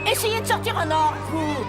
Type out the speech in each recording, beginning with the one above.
Essayez de sortir un ordre, vous.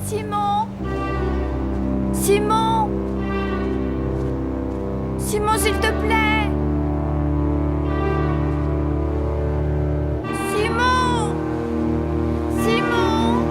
Simon! Simon! Simon, s'il te plaît! Simon! Simon!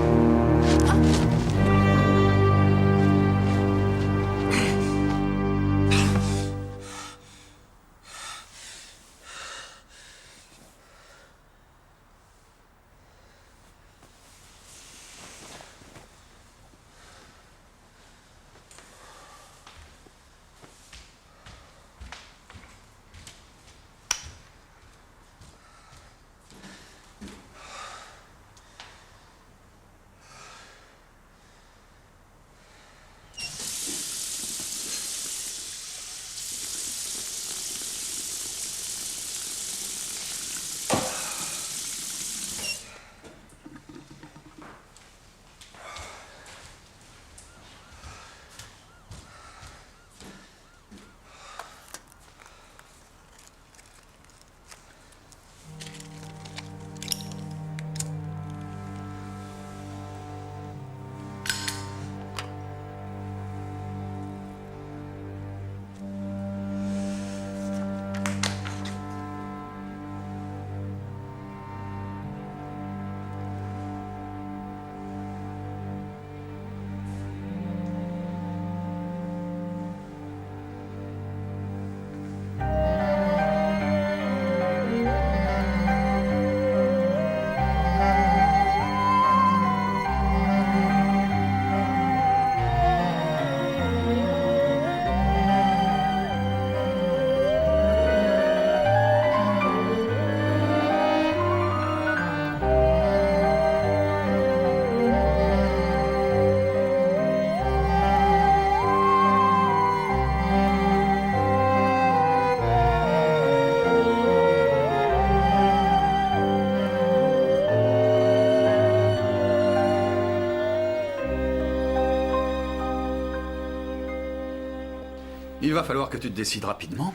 Il va falloir que tu te décides rapidement.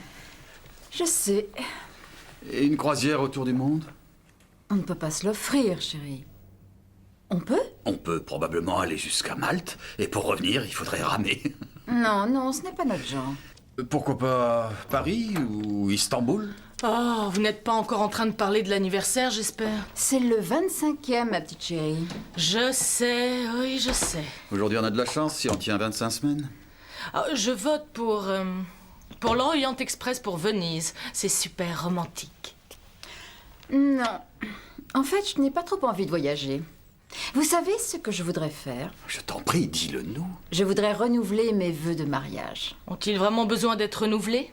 Je sais. Et une croisière autour du monde? On ne peut pas se l'offrir, chérie. On peut? On peut probablement aller jusqu'à Malte, et pour revenir, il faudrait ramer. Non, non, ce n'est pas notre genre. Pourquoi pas Paris ou Istanbul? Oh, vous n'êtes pas encore en train de parler de l'anniversaire, j'espère? C'est le 25e, ma petite chérie. Je sais, oui, je sais. Aujourd'hui, on a de la chance si on tient 25 semaines. Ah, je vote pour l'Orient Express pour Venise. C'est super romantique. Non. En fait, je n'ai pas trop envie de voyager. Vous savez ce que je voudrais faire? Je t'en prie, dis-le-nous. Je voudrais renouveler mes vœux de mariage. Ont-ils vraiment besoin d'être renouvelés?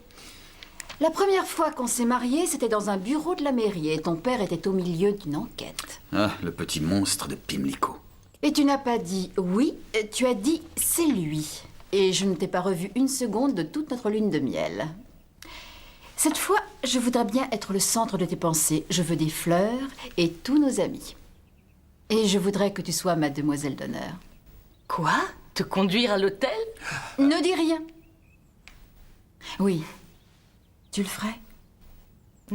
La première fois qu'on s'est mariés, c'était dans un bureau de la mairie et ton père était au milieu d'une enquête. Ah, le petit monstre de Pimlico. Et tu n'as pas dit oui, tu as dit c'est lui. Et je ne t'ai pas revu une seconde de toute notre lune de miel. Cette fois, je voudrais bien être le centre de tes pensées. Je veux des fleurs et tous nos amis. Et je voudrais que tu sois ma demoiselle d'honneur. Quoi? Te conduire à l'hôtel? Ne dis rien. Oui. Tu le ferais?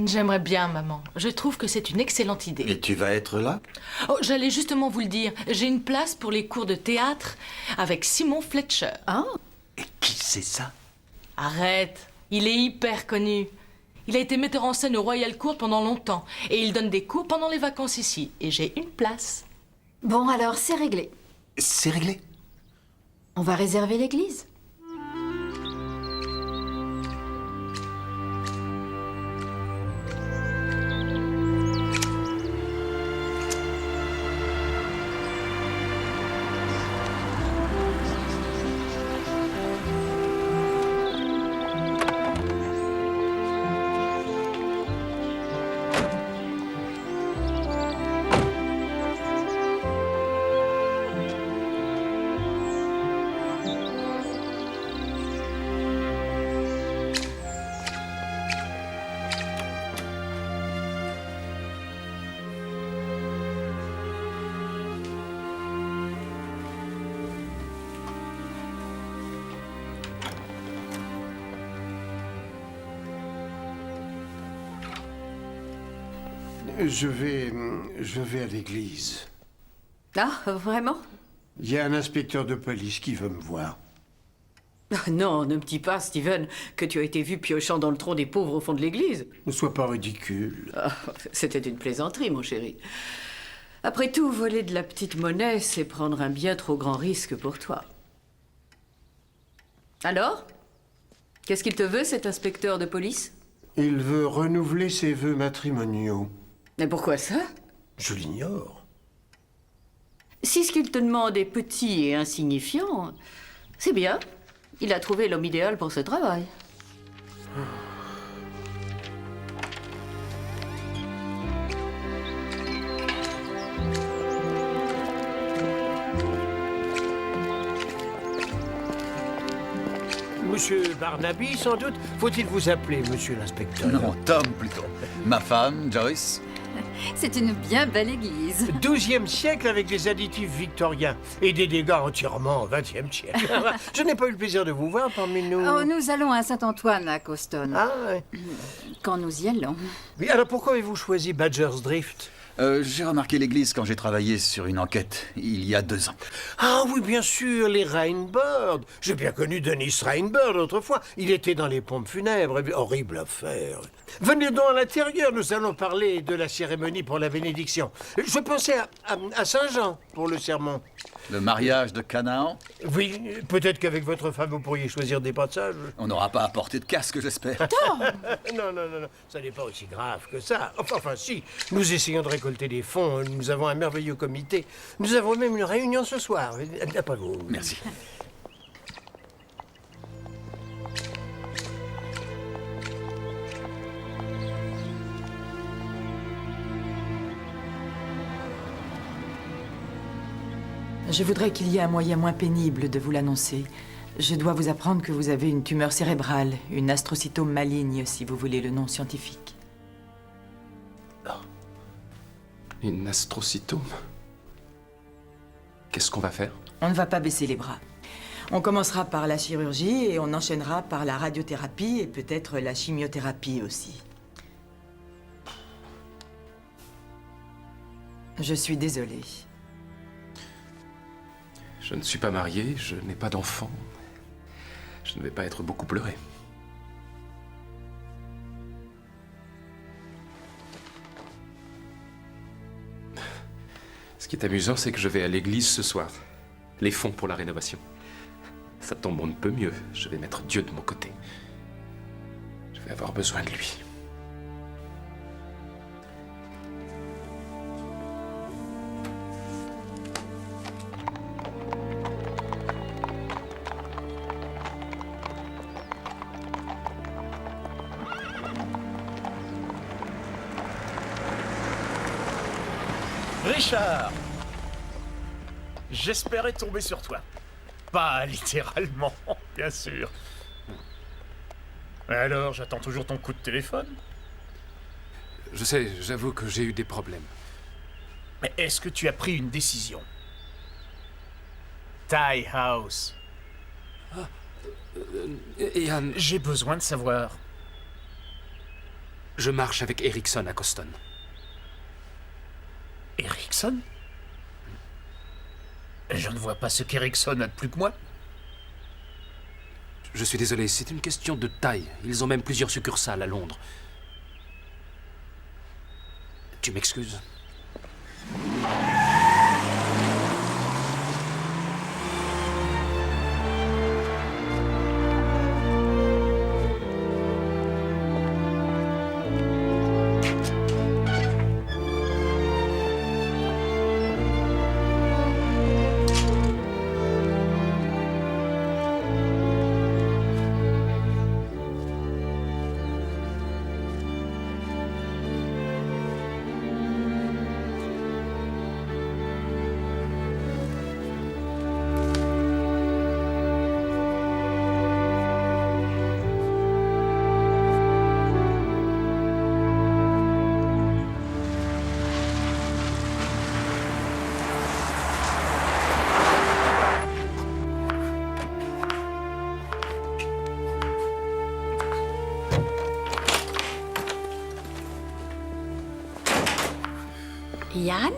J'aimerais bien, maman. Je trouve que c'est une excellente idée. Et tu vas être là? Oh, j'allais justement vous le dire. J'ai une place pour les cours de théâtre avec Simon Fletcher. Ah. Et qui c'est ça? Arrête. Il est hyper connu. Il a été metteur en scène au Royal Court pendant longtemps. Et il donne des cours pendant les vacances ici. Et j'ai une place. Bon, alors c'est réglé. C'est réglé. On va réserver l'église. Je vais à l'église. Ah, vraiment? Il y a un inspecteur de police qui veut me voir. Non, ne me dis pas, Steven, que tu as été vu piochant dans le tronc des pauvres au fond de l'église. Ne sois pas ridicule. Ah, c'était une plaisanterie, mon chéri. Après tout, voler de la petite monnaie, c'est prendre un bien trop grand risque pour toi. Alors? Qu'est-ce qu'il te veut, cet inspecteur de police? Il veut renouveler ses vœux matrimoniaux. Mais pourquoi ça? Je l'ignore. Si ce qu'il te demande est petit et insignifiant, c'est bien. Il a trouvé l'homme idéal pour ce travail. Monsieur Barnaby, sans doute. Faut-il vous appeler, monsieur l'inspecteur? Non, Tom plutôt. Ma femme, Joyce. C'est une bien belle église. 12e siècle avec des additifs victoriens et des dégâts entièrement 20e siècle. Je n'ai pas eu le plaisir de vous voir parmi nous. Oh, nous allons à Saint-Antoine, à Coston. Ah, ouais. Quand nous y allons. Oui, alors pourquoi avez-vous choisi Badger's Drift? J'ai remarqué l'église quand j'ai travaillé sur une enquête, il y a 2 ans. Ah oui, bien sûr, les Rainbird. J'ai bien connu Dennis Rainbird autrefois. Il était dans les pompes funèbres. Horrible affaire. Venez donc à l'intérieur, nous allons parler de la cérémonie pour la bénédiction. Je pensais à Saint-Jean pour le sermon. Le mariage de Canaan. Oui, peut-être qu'avec votre femme, vous pourriez choisir des passages. On n'aura pas apporté de casque, j'espère. Non, ça n'est pas aussi grave que ça. Enfin, si, nous essayons de récolter des fonds. Nous avons un merveilleux comité. Nous avons même une réunion ce soir. Pas vous. Merci. Je voudrais qu'il y ait un moyen moins pénible de vous l'annoncer. Je dois vous apprendre que vous avez une tumeur cérébrale, une astrocytome maligne, si vous voulez le nom scientifique. Une astrocytome? Qu'est-ce qu'on va faire? On ne va pas baisser les bras. On commencera par la chirurgie et on enchaînera par la radiothérapie et peut-être la chimiothérapie aussi. Je suis désolée. Je ne suis pas marié, je n'ai pas d'enfant. Je ne vais pas être beaucoup pleuré. Ce qui est amusant, c'est que je vais à l'église ce soir. Les fonds pour la rénovation. Ça tombe on ne peut mieux. Je vais mettre Dieu de mon côté. Je vais avoir besoin de lui. Richard! J'espérais tomber sur toi. Pas littéralement, bien sûr. Et alors, j'attends toujours ton coup de téléphone. Je sais, j'avoue que j'ai eu des problèmes. Mais est-ce que tu as pris une décision? Ty House. Ian, J'ai besoin de savoir. je marche avec Erickson à Coston. Erickson? Je ne vois pas ce qu'Erickson a de plus que moi. Je suis désolé, c'est une question de taille. Ils ont même plusieurs succursales à Londres. Tu m'excuses? Yann?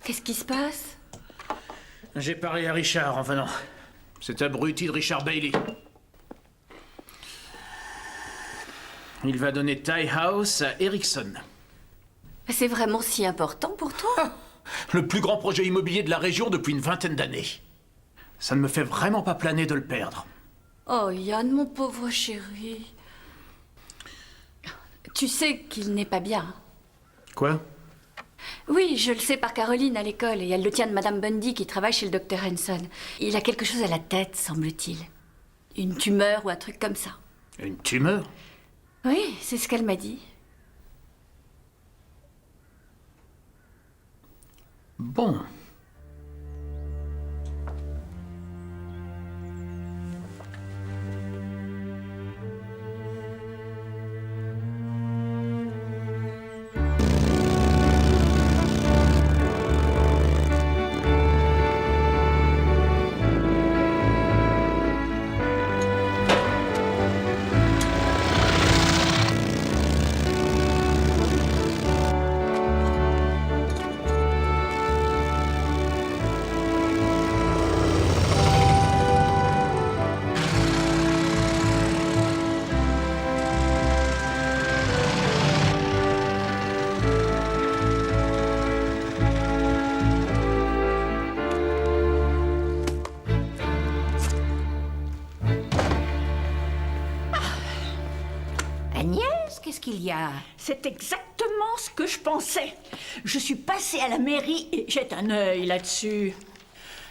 Qu'est-ce qui se passe? J'ai parlé à Richard en venant. Cet abruti de Richard Bailey. Il va donner Ty House à Erickson. C'est vraiment si important pour toi? Le plus grand projet immobilier de la région depuis une vingtaine d'années. Ça ne me fait vraiment pas planer de le perdre. Oh, Yann, mon pauvre chéri. Tu sais qu'il n'est pas bien. Quoi? Oui, je le sais par Caroline à l'école, et elle le tient de Madame Bundy qui travaille chez le docteur Henson. Il a quelque chose à la tête, semble-t-il. Une tumeur ou un truc comme ça. Une tumeur? Oui, c'est ce qu'elle m'a dit. Bon. Agnès, qu'est-ce qu'il y a? C'est exactement ce que je pensais. Je suis passée à la mairie et jette un œil là-dessus.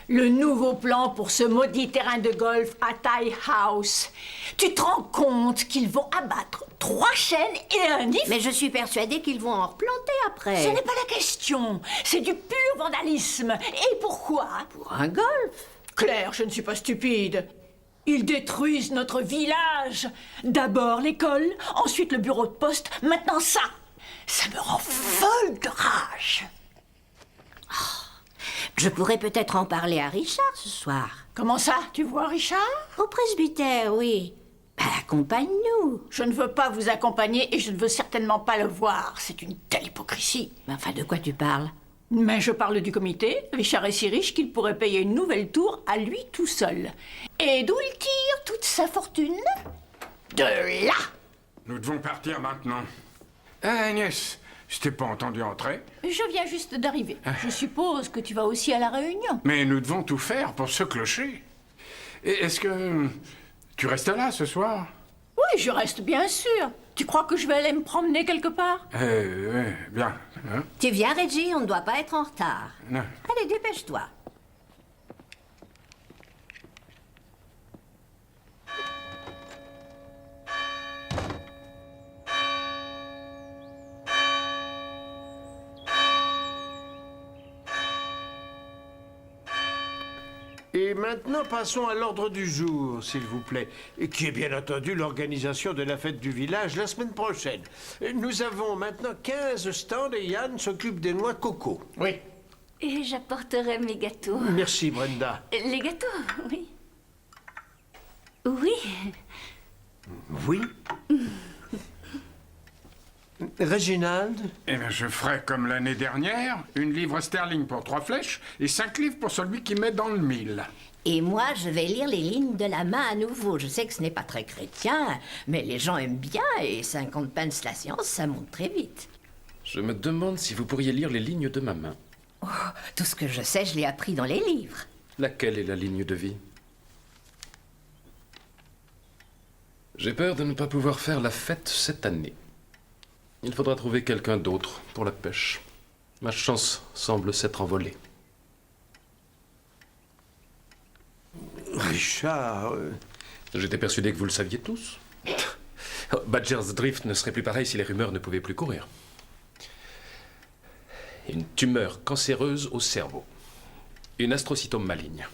Le nouveau plan pour ce maudit terrain de golf à Ty House. Tu te rends compte qu'ils vont abattre 3 chênes et un if? Mais je suis persuadée qu'ils vont en replanter après. Ce n'est pas la question. C'est du pur vandalisme. Et pourquoi? Pour un golf. Claire, je ne suis pas stupide. Ils détruisent notre village. D'abord l'école, ensuite le bureau de poste, maintenant ça. Ça me rend folle de rage. Je pourrais peut-être en parler à Richard ce soir. Comment ça, tu vois Richard? Au presbytère, oui. Bah, accompagne-nous. Je ne veux pas vous accompagner et je ne veux certainement pas le voir. C'est une telle hypocrisie. Mais enfin, de quoi tu parles? Mais je parle du comité. Richard est si riche qu'il pourrait payer une nouvelle tour à lui tout seul. Et d'où il tire toute sa fortune? De là! Nous devons partir maintenant. Ah, Agnès, je t'ai pas entendu entrer. Je viens juste d'arriver. Je suppose que tu vas aussi à la réunion. Mais nous devons tout faire pour ce clocher. Et est-ce que tu restes là ce soir? Oui, je reste bien sûr. Tu crois que je vais aller me promener quelque part? Bien. Hein? Tu viens, Reggie, on ne doit pas être en retard. Non. Allez, dépêche-toi. Et maintenant, passons à l'ordre du jour, s'il vous plaît, et qui est bien entendu l'organisation de la fête du village la semaine prochaine. Nous avons maintenant 15 stands et Yann s'occupe des noix de coco. Oui. Et j'apporterai mes gâteaux. Merci, Brenda. Les gâteaux, oui. Oui. Oui. Reginald? Eh bien, je ferai comme l'année dernière, 1 livre sterling pour 3 flèches et 5 livres pour celui qui met dans le mille. Et moi, je vais lire les lignes de la main à nouveau. Je sais que ce n'est pas très chrétien, mais les gens aiment bien et 50 pence la séance, ça monte très vite. Je me demande si vous pourriez lire les lignes de ma main. Oh, tout ce que je sais, je l'ai appris dans les livres. Laquelle est la ligne de vie? J'ai peur de ne pas pouvoir faire la fête cette année. Il faudra trouver quelqu'un d'autre pour la pêche. Ma chance semble s'être envolée. Richard... J'étais persuadé que vous le saviez tous. Badger's Drift ne serait plus pareil si les rumeurs ne pouvaient plus courir. Une tumeur cancéreuse au cerveau. Une astrocytome maligne.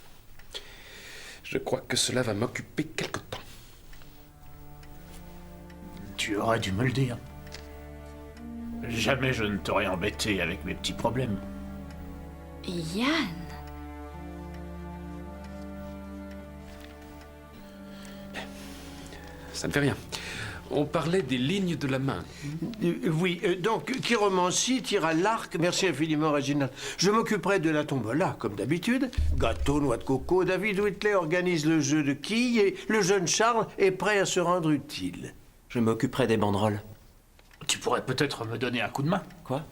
Je crois que cela va m'occuper quelque temps. Tu aurais dû me le dire. Jamais je ne t'aurais embêté avec mes petits problèmes. Yann. Ça ne fait rien. On parlait des lignes de la main. Oui, donc, Chiromancie tire à l'arc. Merci infiniment, Reginald. Je m'occuperai de la tombola, comme d'habitude. Gâteau, noix de coco. David Whitley organise le jeu de quilles et le jeune Charles est prêt à se rendre utile. Je m'occuperai des banderoles. Tu pourrais peut-être me donner un coup de main. Quoi?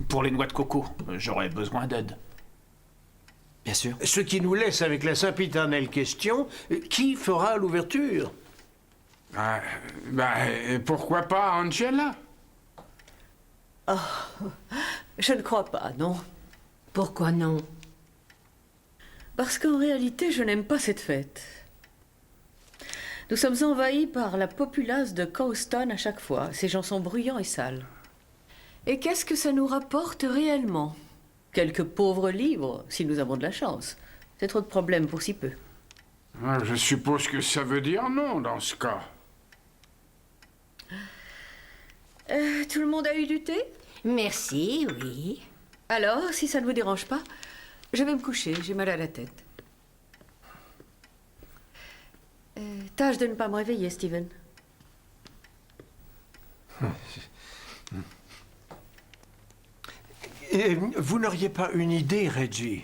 Pour les noix de coco, j'aurais besoin d'aide. Bien sûr. Ce qui nous laisse avec la sempiternelle question, qui fera l'ouverture? Pourquoi pas Angela? Oh, je ne crois pas, non. Pourquoi non? Parce qu'en réalité, je n'aime pas cette fête. Nous sommes envahis par la populace de Cowston à chaque fois. Ces gens sont bruyants et sales. Et qu'est-ce que ça nous rapporte réellement? Quelques pauvres livres, si nous avons de la chance. C'est trop de problèmes pour si peu. Je suppose que ça veut dire non dans ce cas. Tout le monde a eu du thé? Merci, oui. Alors, si ça ne vous dérange pas, je vais me coucher, j'ai mal à la tête. Tâche de ne pas me réveiller, Steven. Vous n'auriez pas une idée, Reggie?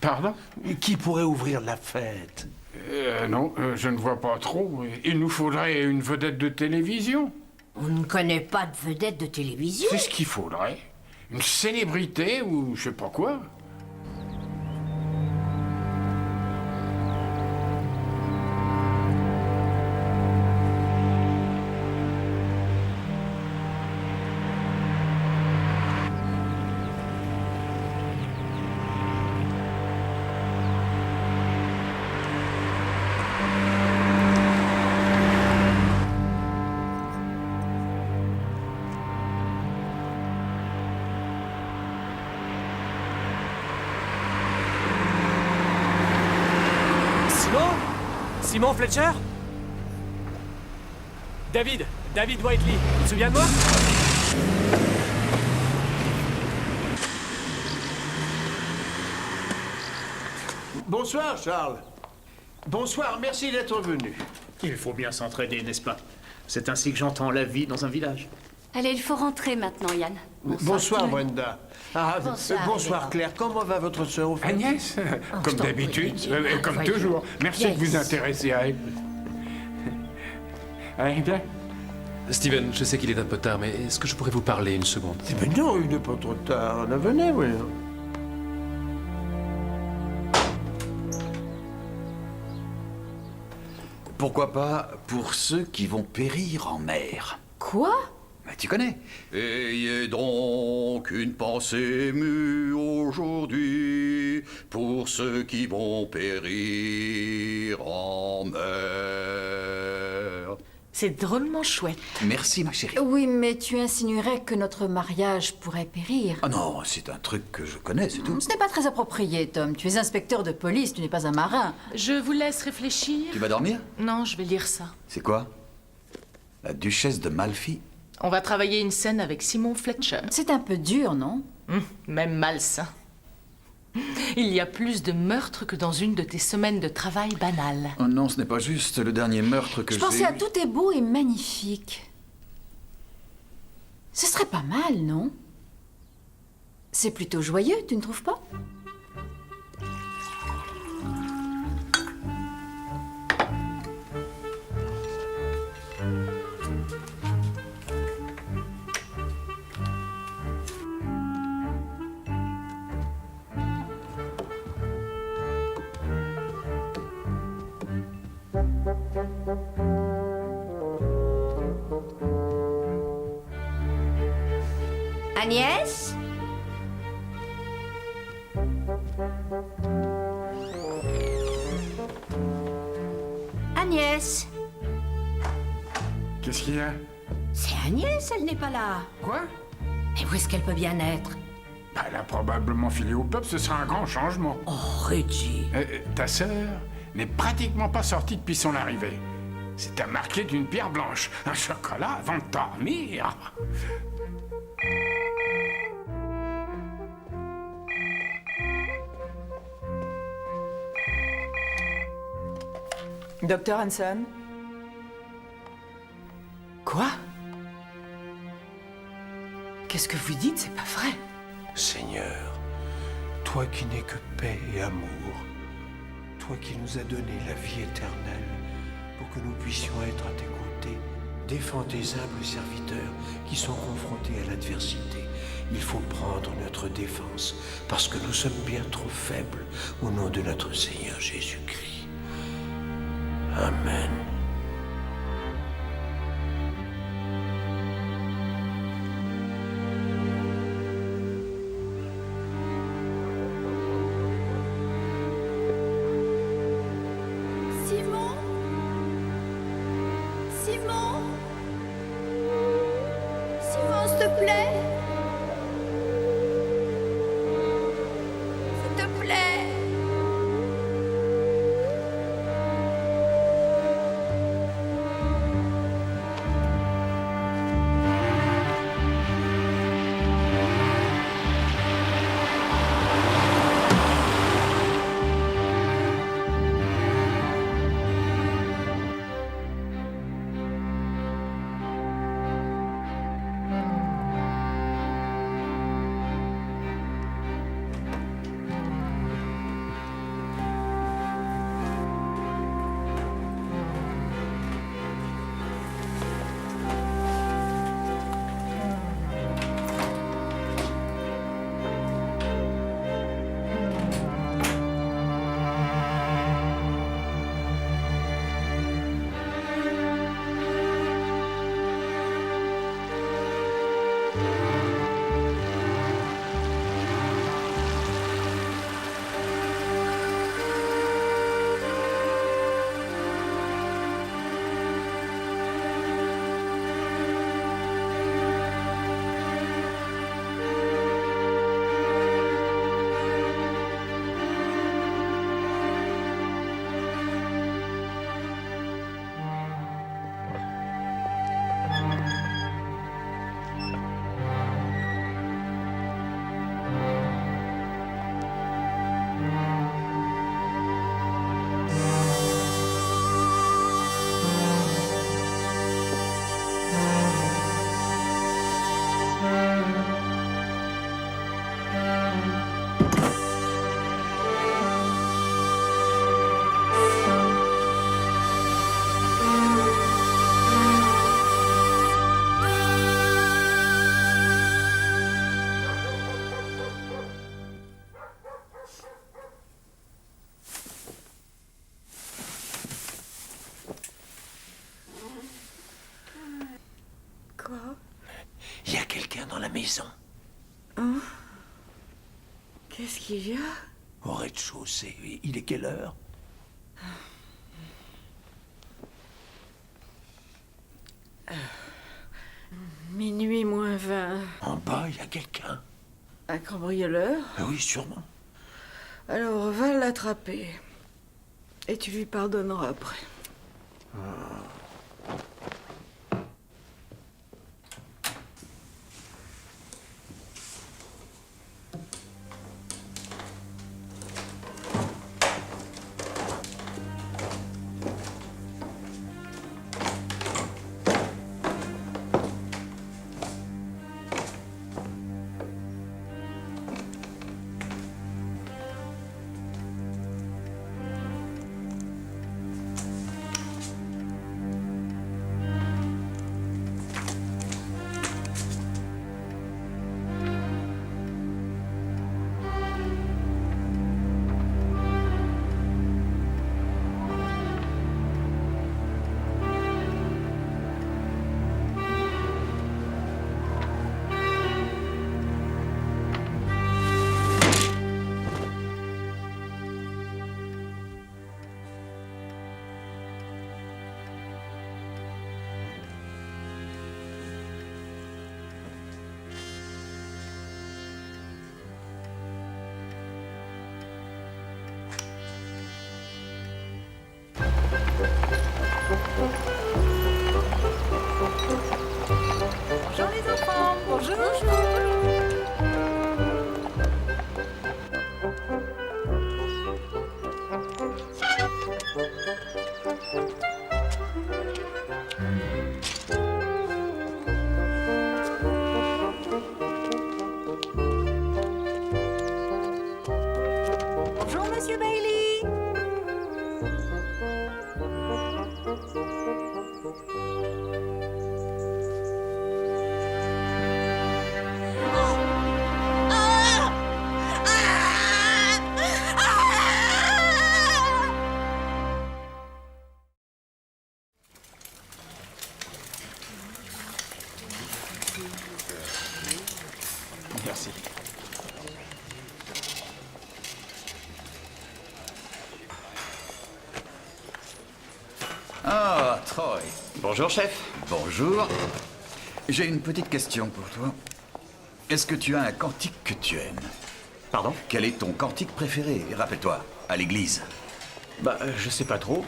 Pardon? Qui pourrait ouvrir la fête? Non, je ne vois pas trop. Il nous faudrait une vedette de télévision. On ne connaît pas de vedette de télévision. C'est ce qu'il faudrait. Une célébrité ou je sais pas quoi. Simon Fletcher? David Whiteley, tu te souviens de moi? Bonsoir, Charles. Bonsoir, merci d'être venu. Il faut bien s'entraider, n'est-ce pas? C'est ainsi que j'entends la vie dans un village. Allez, il faut rentrer maintenant, Yann. Bonsoir, Brenda. Bonsoir, Claire. Comment va votre sœur au fait? Agnès, comme d'habitude, comme toujours. Merci de vous intéresser à elle. Allez, bien. Steven, je sais qu'il est un peu tard, mais est-ce que je pourrais vous parler une seconde? Mais non, il n'est pas trop tard. Venez, oui. Pourquoi pas pour ceux qui vont périr en mer? Quoi? Tu connais. Ayez donc une pensée mue aujourd'hui pour ceux qui vont périr en mer. C'est drôlement chouette. Merci, ma chérie. Oui, mais tu insinuerais que notre mariage pourrait périr. Ah non, c'est un truc que je connais, c'est tout. Ce n'est pas très approprié, Tom. Tu es inspecteur de police, tu n'es pas un marin. Je vous laisse réfléchir. Tu vas dormir? Non, je vais lire ça. C'est quoi? La duchesse de Malfi? On va travailler une scène avec Simon Fletcher. C'est un peu dur, non? Même malsain. Il y a plus de meurtres que dans une de tes semaines de travail banales. Oh non, ce n'est pas juste le dernier meurtre que Je j'ai... pensais à Tout est beau et magnifique. Ce serait pas mal, non? C'est plutôt joyeux, tu ne trouves pas? Agnès? Agnès? Qu'est-ce qu'il y a? C'est Agnès, elle n'est pas là. Quoi? Et où est-ce qu'elle peut bien être? Bah, elle a probablement filé au peuple, ce sera un grand changement. Oh, Reggie. Ta sœur n'est pratiquement pas sortie depuis son arrivée. C'est à marquer d'une pierre blanche. Un chocolat avant de dormir. Docteur Hanson? Quoi? Qu'est-ce que vous dites? C'est pas vrai. Seigneur, toi qui n'es que paix et amour, toi qui nous as donné la vie éternelle pour que nous puissions être à tes côtés, défends tes humbles serviteurs qui sont confrontés à l'adversité. Il faut prendre notre défense parce que nous sommes bien trop faibles au nom de notre Seigneur Jésus-Christ. Amen. Simon? Simon? Simon, s'il te plaît? S'il te plaît? Il y a quelqu'un dans la maison. Hein? Qu'est-ce qu'il y a? Au rez-de-chaussée. Il est quelle heure? à quelqu'un. Un cambrioleur? Oui, sûrement. Alors va l'attraper. Et tu lui pardonneras après. Bonjour les enfants, bonjour. Bonjour Monsieur Bailey. Merci. Ah, Troy. Bonjour, chef. Bonjour. J'ai une petite question pour toi. Est-ce que tu as un cantique que tu aimes? Pardon? Quel est ton cantique préféré? Rappelle-toi, à l'église. Bah, je sais pas trop.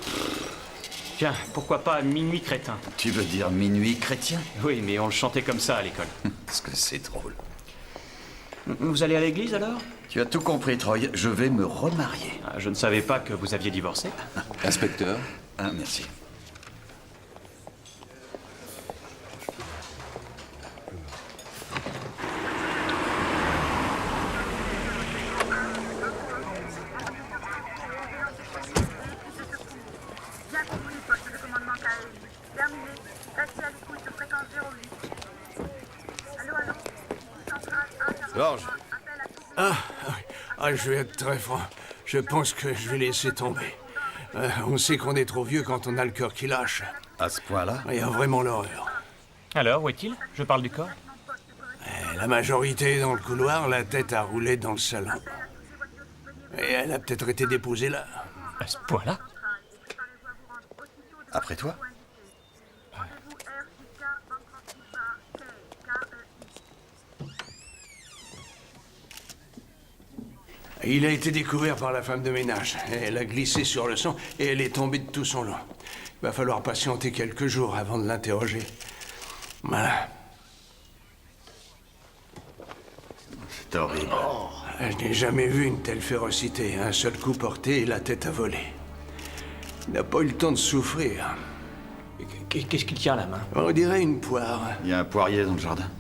Tiens, pourquoi pas Minuit crétin? Tu veux dire Minuit chrétien? Oui, mais on le chantait comme ça à l'école. Parce que c'est drôle. Vous allez à l'église alors? Tu as tout compris, Troy. Je vais me remarier. Ah, je ne savais pas que vous aviez divorcé. Inspecteur. Ah, merci. George. Je vais être très franc. Je pense que je vais laisser tomber. On sait qu'on est trop vieux quand on a le cœur qui lâche. À ce point-là? Il y a vraiment l'horreur. Alors, où est-il? Je parle du corps. La majorité est dans le couloir, la tête a roulé dans le salon. Et elle a peut-être été déposée là. À ce point-là? Après toi? Il a été découvert par la femme de ménage. Elle a glissé sur le sang et elle est tombée de tout son long. Il va falloir patienter quelques jours avant de l'interroger. Voilà. C'est horrible. Je n'ai jamais vu une telle férocité. Un seul coup porté et la tête a volé. Il n'a pas eu le temps de souffrir. Qu'est-ce qu'il tient à la main? On dirait une poire. Il y a un poirier dans le jardin.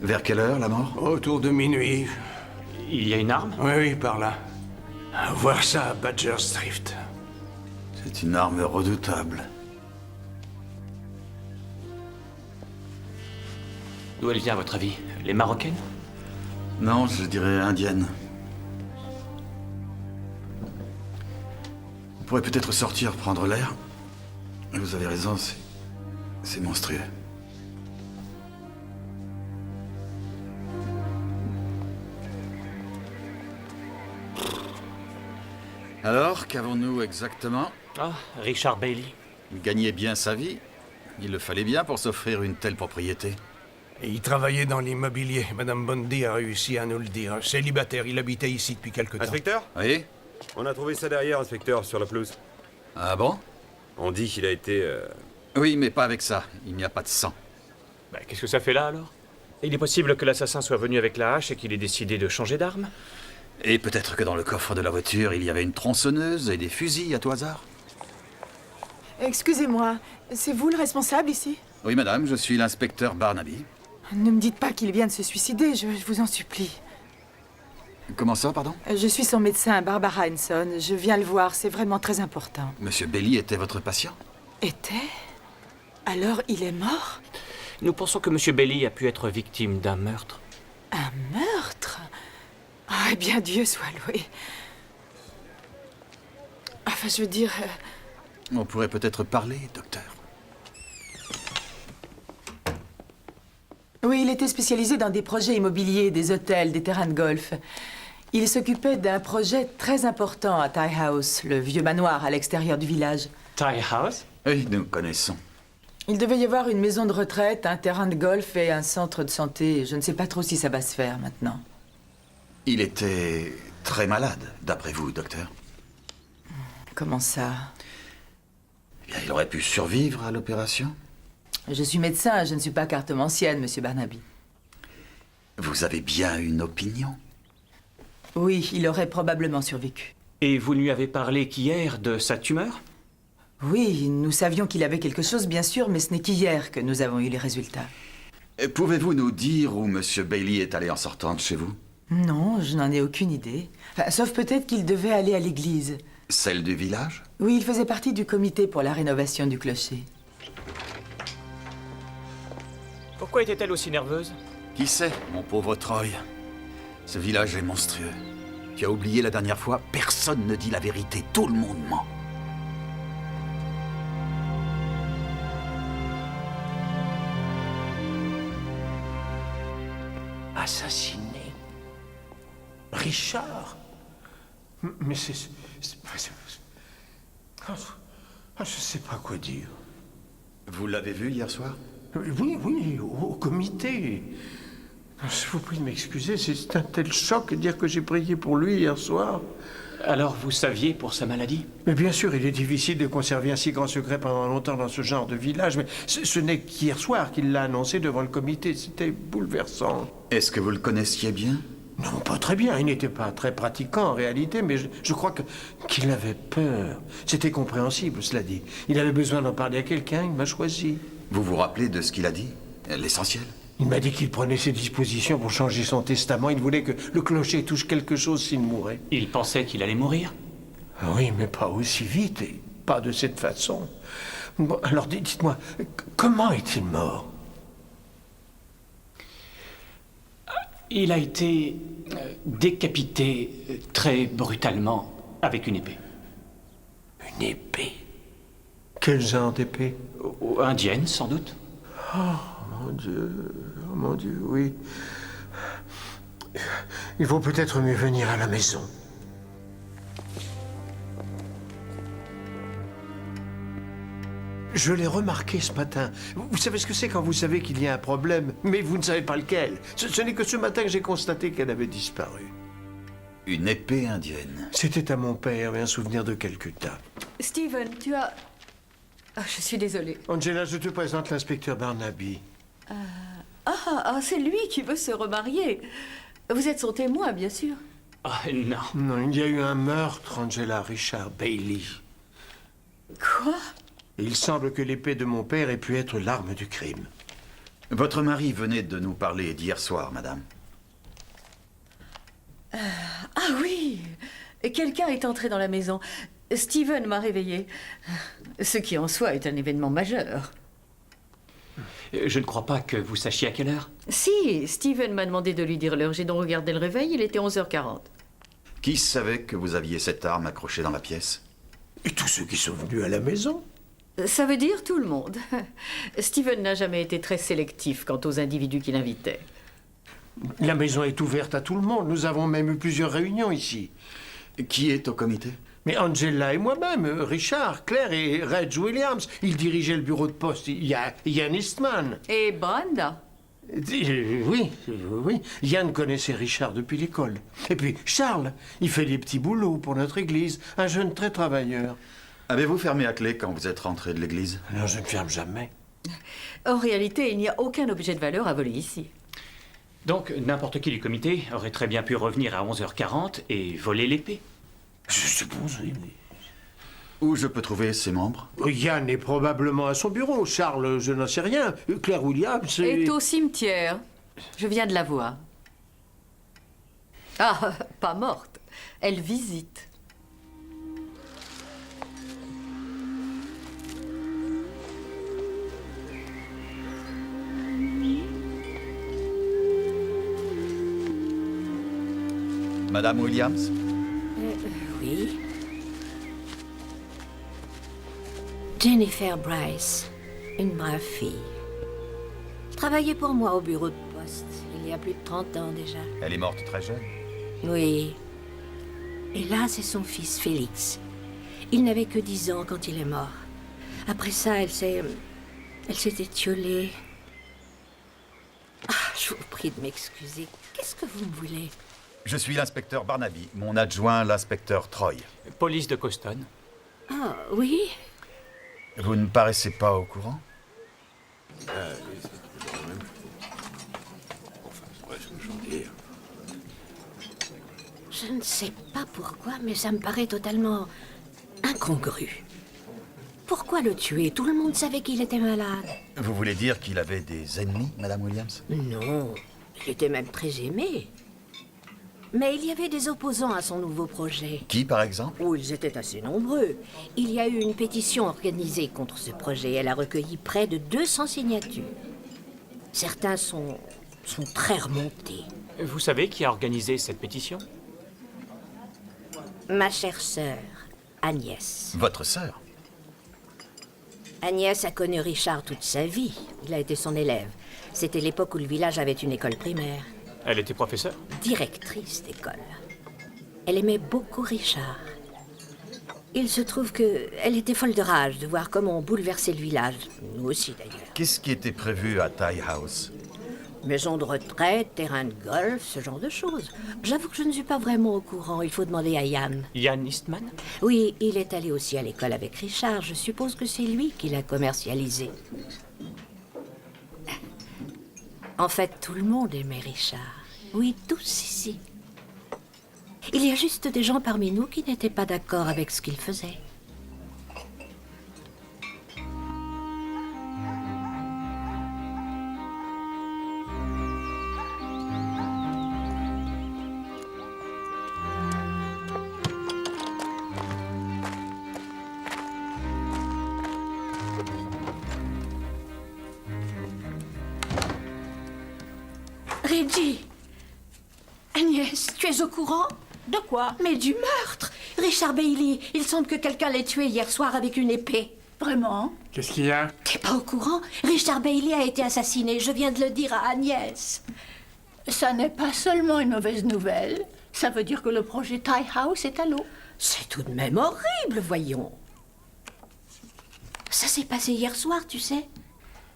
Vers quelle heure, la mort? Autour de minuit. Il y a une arme? Oui, par là. Voir ça à Badger's Drift. C'est une arme redoutable. D'où elle vient, à votre avis? Les Marocaines? Non, je dirais indienne. On pourrait peut-être sortir, prendre l'air. Vous avez raison, c'est monstrueux. Alors, qu'avons-nous exactement? Ah, Richard Bailey. Il gagnait bien sa vie. Il le fallait bien pour s'offrir une telle propriété. Et il travaillait dans l'immobilier. Madame Bundy a réussi à nous le dire. Célibataire, il habitait ici depuis quelque temps. Inspecteur? Oui? On a trouvé ça derrière, inspecteur, sur la pelouse. Ah bon? On dit qu'il a été... Oui, mais pas avec ça. Il n'y a pas de sang. Bah, qu'est-ce que ça fait là, alors? Il est possible que l'assassin soit venu avec la hache et qu'il ait décidé de changer d'arme? Et peut-être que dans le coffre de la voiture, il y avait une tronçonneuse et des fusils à tout hasard. Excusez-moi, c'est vous le responsable ici? Oui, madame, je suis l'inspecteur Barnaby. Ne me dites pas qu'il vient de se suicider, je vous en supplie. Comment ça, pardon? Je suis son médecin, Barbara Henson. Je viens le voir, c'est vraiment très important. Monsieur Bailey était votre patient? Était? Alors il est mort? Nous pensons que M. Bailey a pu être victime d'un meurtre. Un meurtre? Ah, eh bien, Dieu soit loué. Enfin, je veux dire... On pourrait peut-être parler, docteur. Oui, il était spécialisé dans des projets immobiliers, des hôtels, des terrains de golf. Il s'occupait d'un projet très important à Tie House, le vieux manoir à l'extérieur du village. Tie House? Oui, nous connaissons. Il devait y avoir une maison de retraite, un terrain de golf et un centre de santé. Je ne sais pas trop si ça va se faire maintenant. Il était très malade, d'après vous, docteur. Comment ça? Eh bien, il aurait pu survivre à l'opération. Je suis médecin, je ne suis pas cartomancienne, monsieur Barnaby. Vous avez bien une opinion? Oui, il aurait probablement survécu. Et vous ne lui avez parlé qu'hier de sa tumeur? Oui, nous savions qu'il avait quelque chose, bien sûr, mais ce n'est qu'hier que nous avons eu les résultats. Pouvez-vous nous dire où monsieur Bailey est allé en sortant de chez vous? Non, je n'en ai aucune idée. Enfin, sauf peut-être qu'il devait aller à l'église. Celle du village? Oui, il faisait partie du comité pour la rénovation du clocher. Pourquoi était-elle aussi nerveuse? Qui sait, mon pauvre Troy? Ce village est monstrueux. Tu as oublié la dernière fois, personne ne dit la vérité, tout le monde ment. Assassiné? Richard? Mais je sais pas quoi dire. Vous l'avez vu hier soir? Oui, au comité. Je vous prie de m'excuser, c'est un tel choc de dire que j'ai prié pour lui hier soir. Alors vous saviez pour sa maladie? Mais bien sûr, il est difficile de conserver un si grand secret pendant longtemps dans ce genre de village, mais ce n'est qu'hier soir qu'il l'a annoncé devant le comité. C'était bouleversant. Est-ce que vous le connaissiez bien? Non, pas très bien. Il n'était pas très pratiquant en réalité, mais je crois qu'il avait peur. C'était compréhensible, cela dit. Il avait besoin d'en parler à quelqu'un, il m'a choisi. Vous vous rappelez de ce qu'il a dit? L'essentiel? Il m'a dit qu'il prenait ses dispositions pour changer son testament. Il voulait que le clocher touche quelque chose s'il mourait. Il pensait qu'il allait mourir? Oui, mais pas aussi vite et pas de cette façon. Bon, alors dites-moi, comment est-il mort? Il a été décapité très brutalement avec une épée. Une épée? Quel genre d'épée? Indienne, sans doute. Oh, mon Dieu, oui. Il vaut peut-être mieux venir à la maison. Je l'ai remarqué ce matin. Vous savez ce que c'est quand vous savez qu'il y a un problème, mais vous ne savez pas lequel. Ce n'est que ce matin que j'ai constaté qu'elle avait disparu. Une épée indienne. C'était à mon père et un souvenir de Calcutta. Steven, tu as... Ah, je suis désolée. Angela, je te présente l'inspecteur Barnaby. C'est lui qui veut se remarier. Vous êtes son témoin, bien sûr. Ah, non. Non, il y a eu un meurtre, Angela. Richard Bailey. Quoi? Il semble que l'épée de mon père ait pu être l'arme du crime. Votre mari venait de nous parler d'hier soir, madame. Ah oui! Quelqu'un est entré dans la maison. Steven m'a réveillée. Ce qui en soi est un événement majeur. Je ne crois pas que vous sachiez à quelle heure. Si, Steven m'a demandé de lui dire l'heure. J'ai donc regardé le réveil, il était 11h40. Qui savait que vous aviez cette arme accrochée dans la pièce? Et tous ceux qui sont venus à la maison? Ça veut dire tout le monde. Steven n'a jamais été très sélectif quant aux individus qu'il invitait. La maison est ouverte à tout le monde. Nous avons même eu plusieurs réunions ici. Qui est au comité? Mais Angela et moi-même, Richard, Claire et Reg Williams. Ils dirigeaient le bureau de poste. Il y a Ian Eastman. Et Brenda? Oui, oui. Yann connaissait Richard depuis l'école. Et puis Charles, il fait des petits boulots pour notre église. Un jeune très travailleur. Avez-vous fermé à clé quand vous êtes rentré de l'église? Non, je ne ferme jamais. En réalité, il n'y a aucun objet de valeur à voler ici. Donc, n'importe qui du comité aurait très bien pu revenir à 11h40 et voler l'épée. Je suppose, oui. Où je peux trouver ses membres? Yann est probablement à son bureau. Charles, je n'en sais rien. Claire Williams Est au cimetière. Je viens de la voir. Ah, pas morte. Elle visite. Madame Williams? Oui. Jennifer Bryce, une brave fille. Travaillait pour moi au bureau de poste, il y a plus de 30 ans déjà. Elle est morte très jeune. Oui. Et là, c'est son fils, Félix. Il n'avait que 10 ans quand il est mort. Après ça, elle s'est étiolée. Ah, je vous prie de m'excuser. Qu'est-ce que vous me voulez? Je suis l'inspecteur Barnaby, mon adjoint, l'inspecteur Troy. Police de Coston. Ah, oui? Vous ne paraissez pas au courant? Je ne sais pas pourquoi, mais ça me paraît totalement incongru. Pourquoi le tuer? Tout le monde savait qu'il était malade. Vous voulez dire qu'il avait des ennemis, Madame Williams? Non, il était même très aimé. Mais il y avait des opposants à son nouveau projet. Qui, par exemple? Oh, ils étaient assez nombreux. Il y a eu une pétition organisée contre ce projet. Elle a recueilli près de 200 signatures. Certains sont très remontés. Vous savez qui a organisé cette pétition? Ma chère sœur, Agnès. Votre sœur? Agnès a connu Richard toute sa vie. Il a été son élève. C'était l'époque où le village avait une école primaire. Elle était professeure? Directrice d'école. Elle aimait beaucoup Richard. Il se trouve qu'elle était folle de rage de voir comment on bouleversait le village. Nous aussi, d'ailleurs. Qu'est-ce qui était prévu à Tie House? Maison de retraite, terrain de golf, ce genre de choses. J'avoue que je ne suis pas vraiment au courant. Il faut demander à Yann. Yann Eastman? Oui, il est allé aussi à l'école avec Richard. Je suppose que c'est lui qui l'a commercialisé. En fait, tout le monde aimait Richard. Oui, tous ici. Il y a juste des gens parmi nous qui n'étaient pas d'accord avec ce qu'il faisait. Reggie! Agnès, tu es au courant? De quoi? Mais du meurtre! Richard Bailey, il semble que quelqu'un l'ait tué hier soir avec une épée. Vraiment? Qu'est-ce qu'il y a? T'es pas au courant? Richard Bailey a été assassiné, je viens de le dire à Agnès. Ça n'est pas seulement une mauvaise nouvelle. Ça veut dire que le projet Tie House est à l'eau. C'est tout de même horrible, voyons. Ça s'est passé hier soir, tu sais.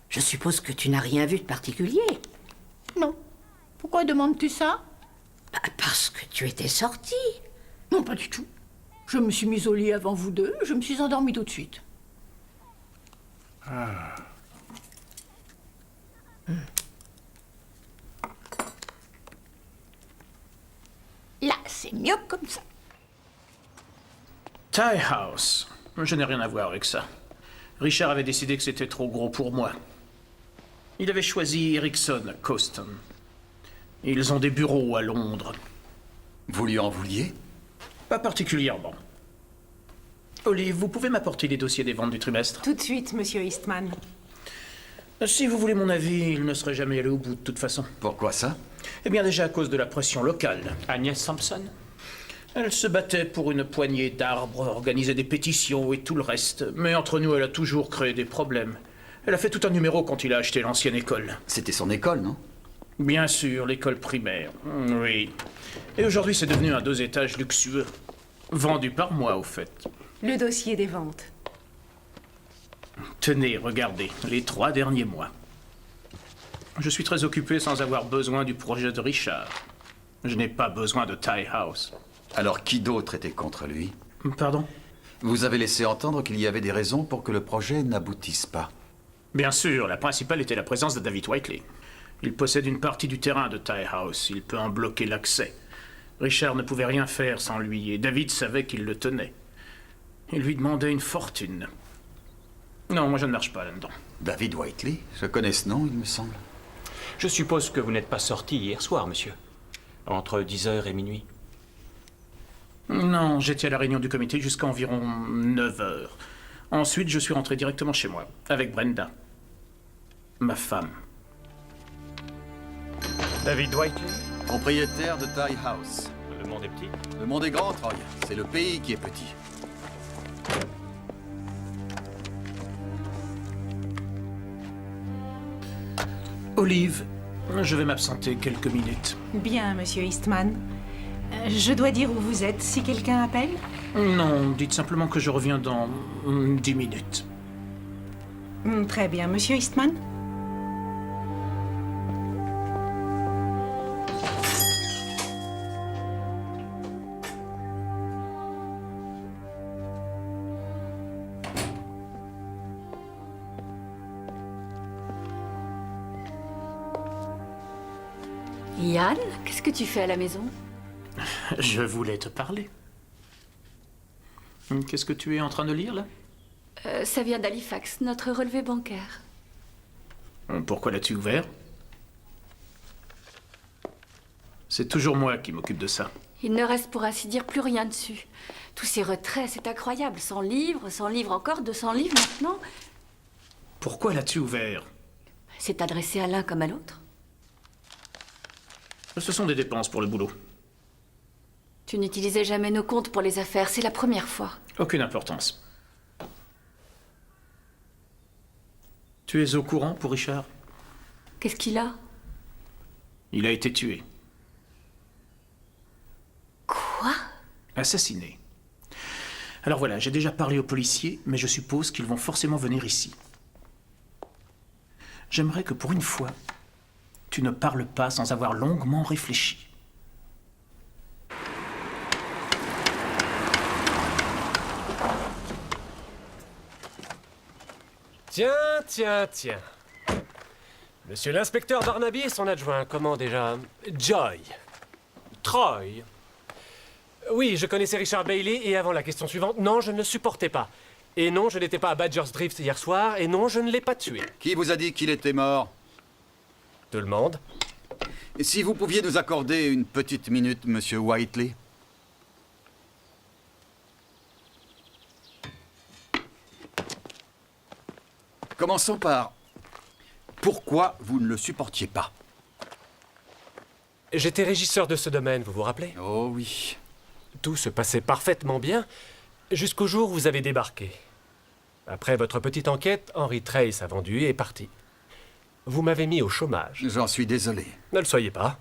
Je suppose que tu n'as rien vu de particulier. Non. Pourquoi demandes-tu ça? Parce que tu étais sortie. Non, pas du tout. Je me suis mise au lit avant vous deux, je me suis endormie tout de suite. Ah. Là, c'est mieux comme ça. Tie House. Je n'ai rien à voir avec ça. Richard avait décidé que c'était trop gros pour moi. Il avait choisi Ericsson à Coston. Ils ont des bureaux à Londres. Vous lui en vouliez? Pas particulièrement. Olive, vous pouvez m'apporter les dossiers des ventes du trimestre? Tout de suite, monsieur Eastman. Si vous voulez mon avis, il ne serait jamais allé au bout de toute façon. Pourquoi ça? Eh bien déjà à cause de la pression locale. Agnès Sampson? Elle se battait pour une poignée d'arbres, organisait des pétitions et tout le reste. Mais entre nous, elle a toujours créé des problèmes. Elle a fait tout un numéro quand il a acheté l'ancienne école. C'était son école, non? Bien sûr, l'école primaire. Oui. Et aujourd'hui, c'est devenu un 2 étages luxueux. Vendu par moi, au fait. Le dossier des ventes. Tenez, regardez, les 3 derniers mois. Je suis très occupé sans avoir besoin du projet de Richard. Je n'ai pas besoin de Tie House. Alors qui d'autre était contre lui? Pardon? Vous avez laissé entendre qu'il y avait des raisons pour que le projet n'aboutisse pas. Bien sûr, la principale était la présence de David Whiteley. Il possède une partie du terrain de Tie House. Il peut en bloquer l'accès. Richard ne pouvait rien faire sans lui, et David savait qu'il le tenait. Il lui demandait une fortune. Non, moi je ne marche pas là-dedans. David Whiteley? Je connais ce nom, il me semble. Je suppose que vous n'êtes pas sorti hier soir, monsieur. Entre 10h et minuit. Non, j'étais à la réunion du comité jusqu'à environ 9h. Ensuite, je suis rentré directement chez moi, avec Brenda. Ma femme. David Whiteley? Propriétaire de Tie House. Le monde est petit? Le monde est grand, Troy. C'est le pays qui est petit. Olive, je vais m'absenter quelques minutes. Bien, monsieur Eastman. Je dois dire où vous êtes si quelqu'un appelle? Non, dites simplement que je reviens dans 10 minutes. Très bien, monsieur Eastman. Yann, qu'est-ce que tu fais à la maison? Je voulais te parler. Qu'est-ce que tu es en train de lire, là? Ça vient d'Halifax, notre relevé bancaire. Pourquoi l'as-tu ouvert? C'est toujours moi qui m'occupe de ça. Il ne reste pour ainsi dire plus rien dessus. Tous ces retraits, c'est incroyable. 100 livres encore, 200 livres maintenant. Pourquoi l'as-tu ouvert? C'est adressé à l'un comme à l'autre. Ce sont des dépenses pour le boulot. Tu n'utilisais jamais nos comptes pour les affaires, c'est la première fois. Aucune importance. Tu es au courant pour Richard? Qu'est-ce qu'il a? Il a été tué. Quoi? Assassiné. Alors voilà, j'ai déjà parlé aux policiers, mais je suppose qu'ils vont forcément venir ici. J'aimerais que pour une fois, tu ne parles pas sans avoir longuement réfléchi. Tiens. Monsieur l'inspecteur Barnaby et son adjoint, comment déjà? Joy. Troy. Oui, je connaissais Richard Bailey et avant la question suivante, non, je ne le supportais pas. Et non, je n'étais pas à Badger's Drift hier soir et non, je ne l'ai pas tué. Qui vous a dit qu'il était mort? Tout le monde. Et si vous pouviez nous accorder une petite minute, monsieur Whiteley? Commençons par... Pourquoi vous ne le supportiez pas? J'étais régisseur de ce domaine, vous vous rappelez? Oh oui. Tout se passait parfaitement bien, jusqu'au jour où vous avez débarqué. Après votre petite enquête, Henry Trace a vendu et est parti. Vous m'avez mis au chômage. J'en suis désolé. Ne le soyez pas.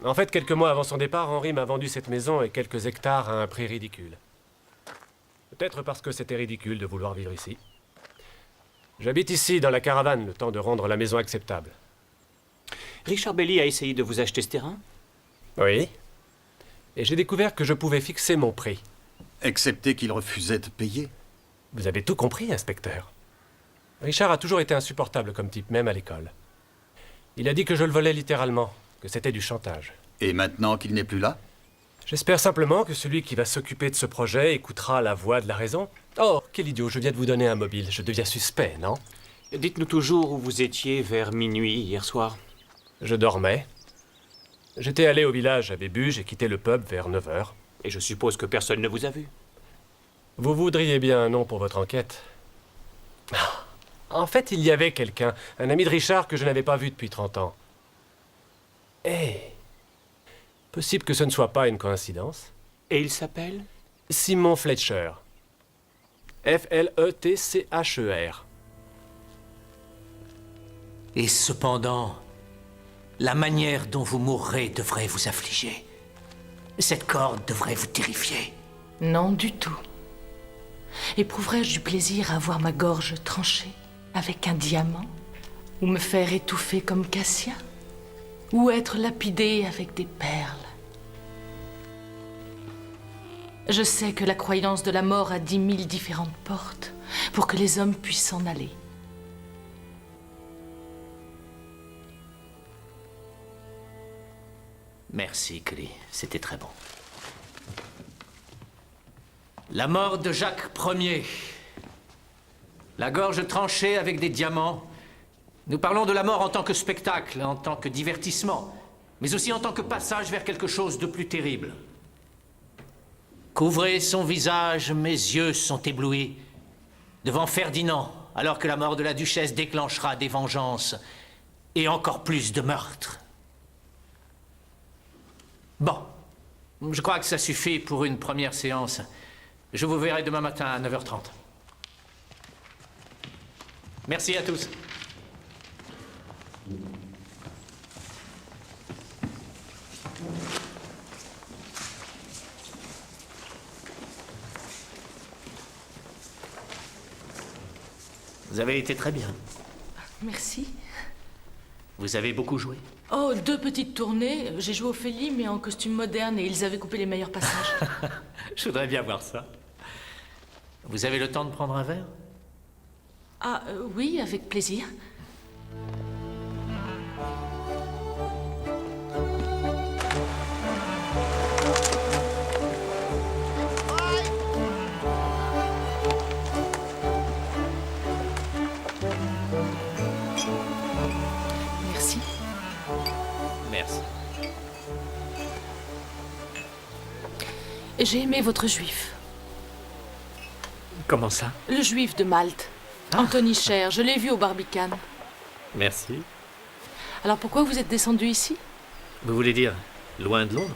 En fait, quelques mois avant son départ, Henry m'a vendu cette maison et quelques hectares à un prix ridicule. Peut-être parce que c'était ridicule de vouloir vivre ici. J'habite ici, dans la caravane, le temps de rendre la maison acceptable. Richard Bailey a essayé de vous acheter ce terrain? Oui. Et j'ai découvert que je pouvais fixer mon prix. Excepté qu'il refusait de payer. Vous avez tout compris, inspecteur. Richard a toujours été insupportable comme type, même à l'école. Il a dit que je le volais littéralement, que c'était du chantage. Et maintenant qu'il n'est plus là? J'espère simplement que celui qui va s'occuper de ce projet écoutera la voix de la raison. Oh, quel idiot, je viens de vous donner un mobile. Je deviens suspect, non? Dites-nous toujours où vous étiez vers minuit hier soir. Je dormais. J'étais allé au village à Bébu, j'ai quitté le pub vers 9h. Et je suppose que personne ne vous a vu. Vous voudriez bien un nom pour votre enquête? En fait, il y avait quelqu'un, un ami de Richard que je n'avais pas vu depuis 30 ans. Possible que ce ne soit pas une coïncidence. Et il s'appelle? Simon Fletcher. Fletcher. Et cependant, la manière dont vous mourrez devrait vous affliger. Cette corde devrait vous terrifier. Non, du tout. Éprouverais-je du plaisir à voir ma gorge tranchée avec un diamant? Ou me faire étouffer comme Cassia? Ou être lapidée avec des perles? Je sais que la croyance de la mort a 10 000 différentes portes pour que les hommes puissent s'en aller. Merci, Kelly. C'était très bon. La mort de Jacques Ier. La gorge tranchée avec des diamants. Nous parlons de la mort en tant que spectacle, en tant que divertissement, mais aussi en tant que passage vers quelque chose de plus terrible. Couvrez son visage, mes yeux sont éblouis. Devant Ferdinand, alors que la mort de la duchesse déclenchera des vengeances et encore plus de meurtres. Bon, je crois que ça suffit pour une première séance. Je vous verrai demain matin à 9h30. Merci à tous. Vous avez été très bien. Merci. Vous avez beaucoup joué? Oh, 2 petites tournées. J'ai joué Ophélie, mais en costume moderne, et ils avaient coupé les meilleurs passages. Je voudrais bien voir ça. Vous avez le temps de prendre un verre? Ah, oui, avec plaisir. Merci. Merci. J'ai aimé votre juif. Comment ça? Le juif de Malte. Anthony Cher, je l'ai vu au Barbicane. Merci. Alors pourquoi vous êtes descendu ici? Vous voulez dire loin de Londres?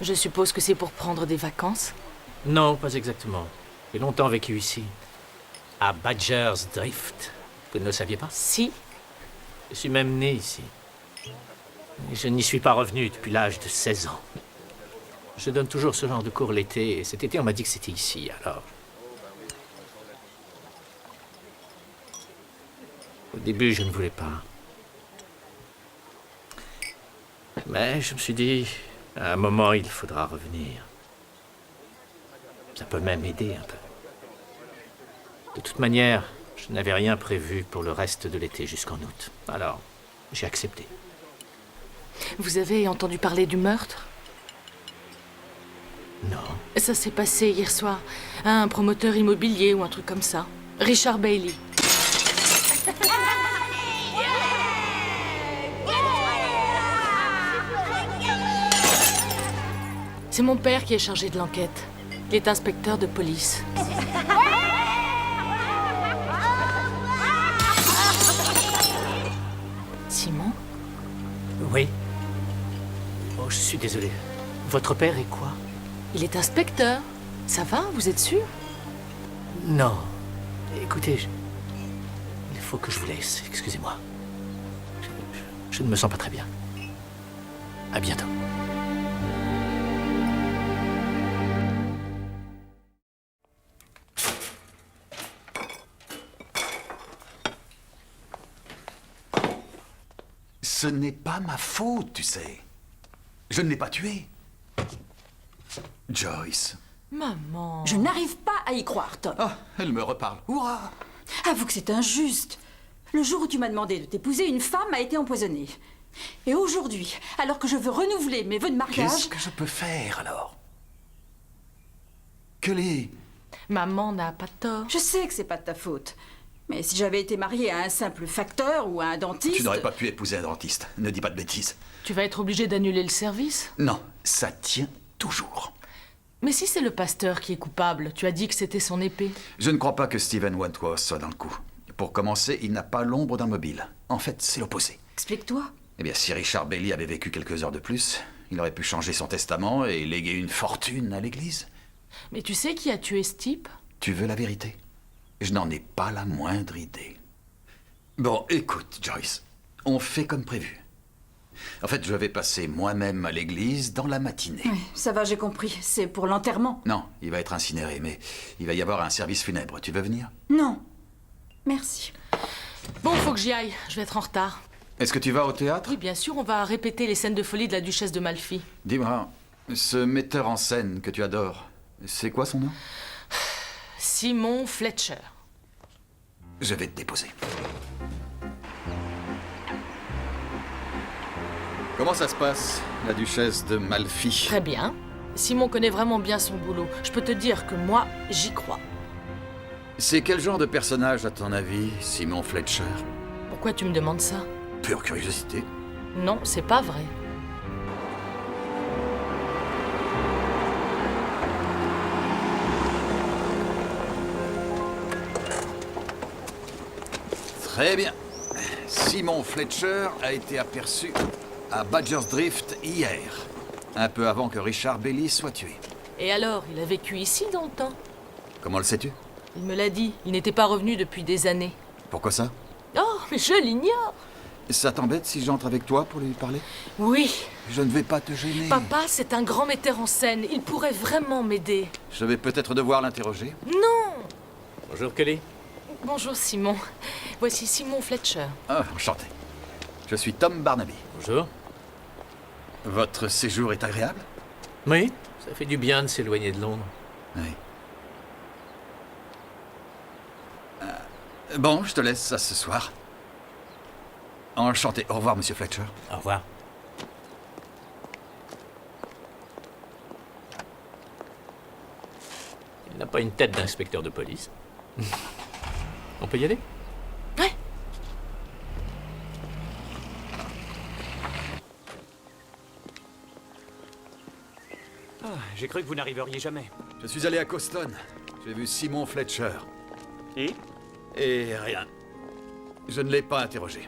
Je suppose que c'est pour prendre des vacances. Non, pas exactement. J'ai longtemps vécu ici. À Badger's Drift. Vous ne le saviez pas? Si. Je suis même né ici. Et je n'y suis pas revenu depuis l'âge de 16 ans. Je donne toujours ce genre de cours l'été, et cet été on m'a dit que c'était ici, alors... Au début, je ne voulais pas. Mais je me suis dit, à un moment, il faudra revenir. Ça peut même aider un peu. De toute manière, je n'avais rien prévu pour le reste de l'été jusqu'en août. Alors, j'ai accepté. Vous avez entendu parler du meurtre? Non. Ça s'est passé hier soir. Un promoteur immobilier ou un truc comme ça. Richard Bailey. C'est mon père qui est chargé de l'enquête. Il est inspecteur de police. Simon? Oui. Oh, je suis désolé. Votre père est quoi? Il est inspecteur. Ça va, vous êtes sûr? Non. Écoutez, il faut que je vous laisse. Excusez-moi. Je ne me sens pas très bien. À bientôt. Ce n'est pas ma faute, tu sais. Je ne l'ai pas tué. Joyce. Maman. Je n'arrive pas à y croire, Tom. Ah, elle me reparle. Hurrah! Avoue que c'est injuste. Le jour où tu m'as demandé de t'épouser, une femme a été empoisonnée. Et aujourd'hui, alors que je veux renouveler mes vœux de mariage... Qu'est-ce que je peux faire, alors? Kelly. Maman n'a pas tort. Je sais que c'est pas de ta faute. Mais si j'avais été mariée à un simple facteur ou à un dentiste... Tu n'aurais pas pu épouser un dentiste. Ne dis pas de bêtises. Tu vas être obligé d'annuler le service? Non, ça tient toujours. Mais si c'est le pasteur qui est coupable, tu as dit que c'était son épée. Je ne crois pas que Stephen Wentworth soit dans le coup. Pour commencer, il n'a pas l'ombre d'un mobile. En fait, c'est l'opposé. Explique-toi. Eh bien, si Richard Bailey avait vécu quelques heures de plus, il aurait pu changer son testament et léguer une fortune à l'église. Mais tu sais qui a tué ce type? Tu veux la vérité? Je n'en ai pas la moindre idée. Bon, écoute, Joyce, on fait comme prévu. En fait, je vais passer moi-même à l'église dans la matinée. Oui, ça va, j'ai compris. C'est pour l'enterrement. Non, il va être incinéré, mais il va y avoir un service funèbre. Tu veux venir? Non. Merci. Bon, faut que j'y aille. Je vais être en retard. Est-ce que tu vas au théâtre? Oui, bien sûr, on va répéter les scènes de folie de la duchesse de Malfi. Dis-moi, ce metteur en scène que tu adores, c'est quoi son nom? Simon Fletcher. Je vais te déposer. Comment ça se passe, la duchesse de Malfi? Très bien. Simon connaît vraiment bien son boulot. Je peux te dire que moi, j'y crois. C'est quel genre de personnage, à ton avis, Simon Fletcher? Pourquoi tu me demandes ça? Pure curiosité. Non, c'est pas vrai. Très bien. Simon Fletcher a été aperçu à Badger's Drift hier, un peu avant que Richard Bailey soit tué. Et alors, il a vécu ici dans le temps? Comment le sais-tu? Il me l'a dit. Il n'était pas revenu depuis des années. Pourquoi ça? Oh, mais je l'ignore. Ça t'embête si j'entre avec toi pour lui parler? Oui. Je ne vais pas te gêner. Papa, c'est un grand metteur en scène. Il pourrait vraiment m'aider. Je vais peut-être devoir l'interroger. Non! Bonjour, Kelly. Bonjour, Simon. Voici Simon Fletcher. Ah, enchanté. Je suis Tom Barnaby. Bonjour. Votre séjour est agréable? Oui, ça fait du bien de s'éloigner de Londres. Oui. Bon, je te laisse à ce soir. Enchanté. Au revoir, monsieur Fletcher. Au revoir. Il n'a pas une tête d'inspecteur de police. On peut y aller? Ouais. Ah, j'ai cru que vous n'arriveriez jamais. Je suis allé à Coston. J'ai vu Simon Fletcher. Et? Et rien. Je ne l'ai pas interrogé.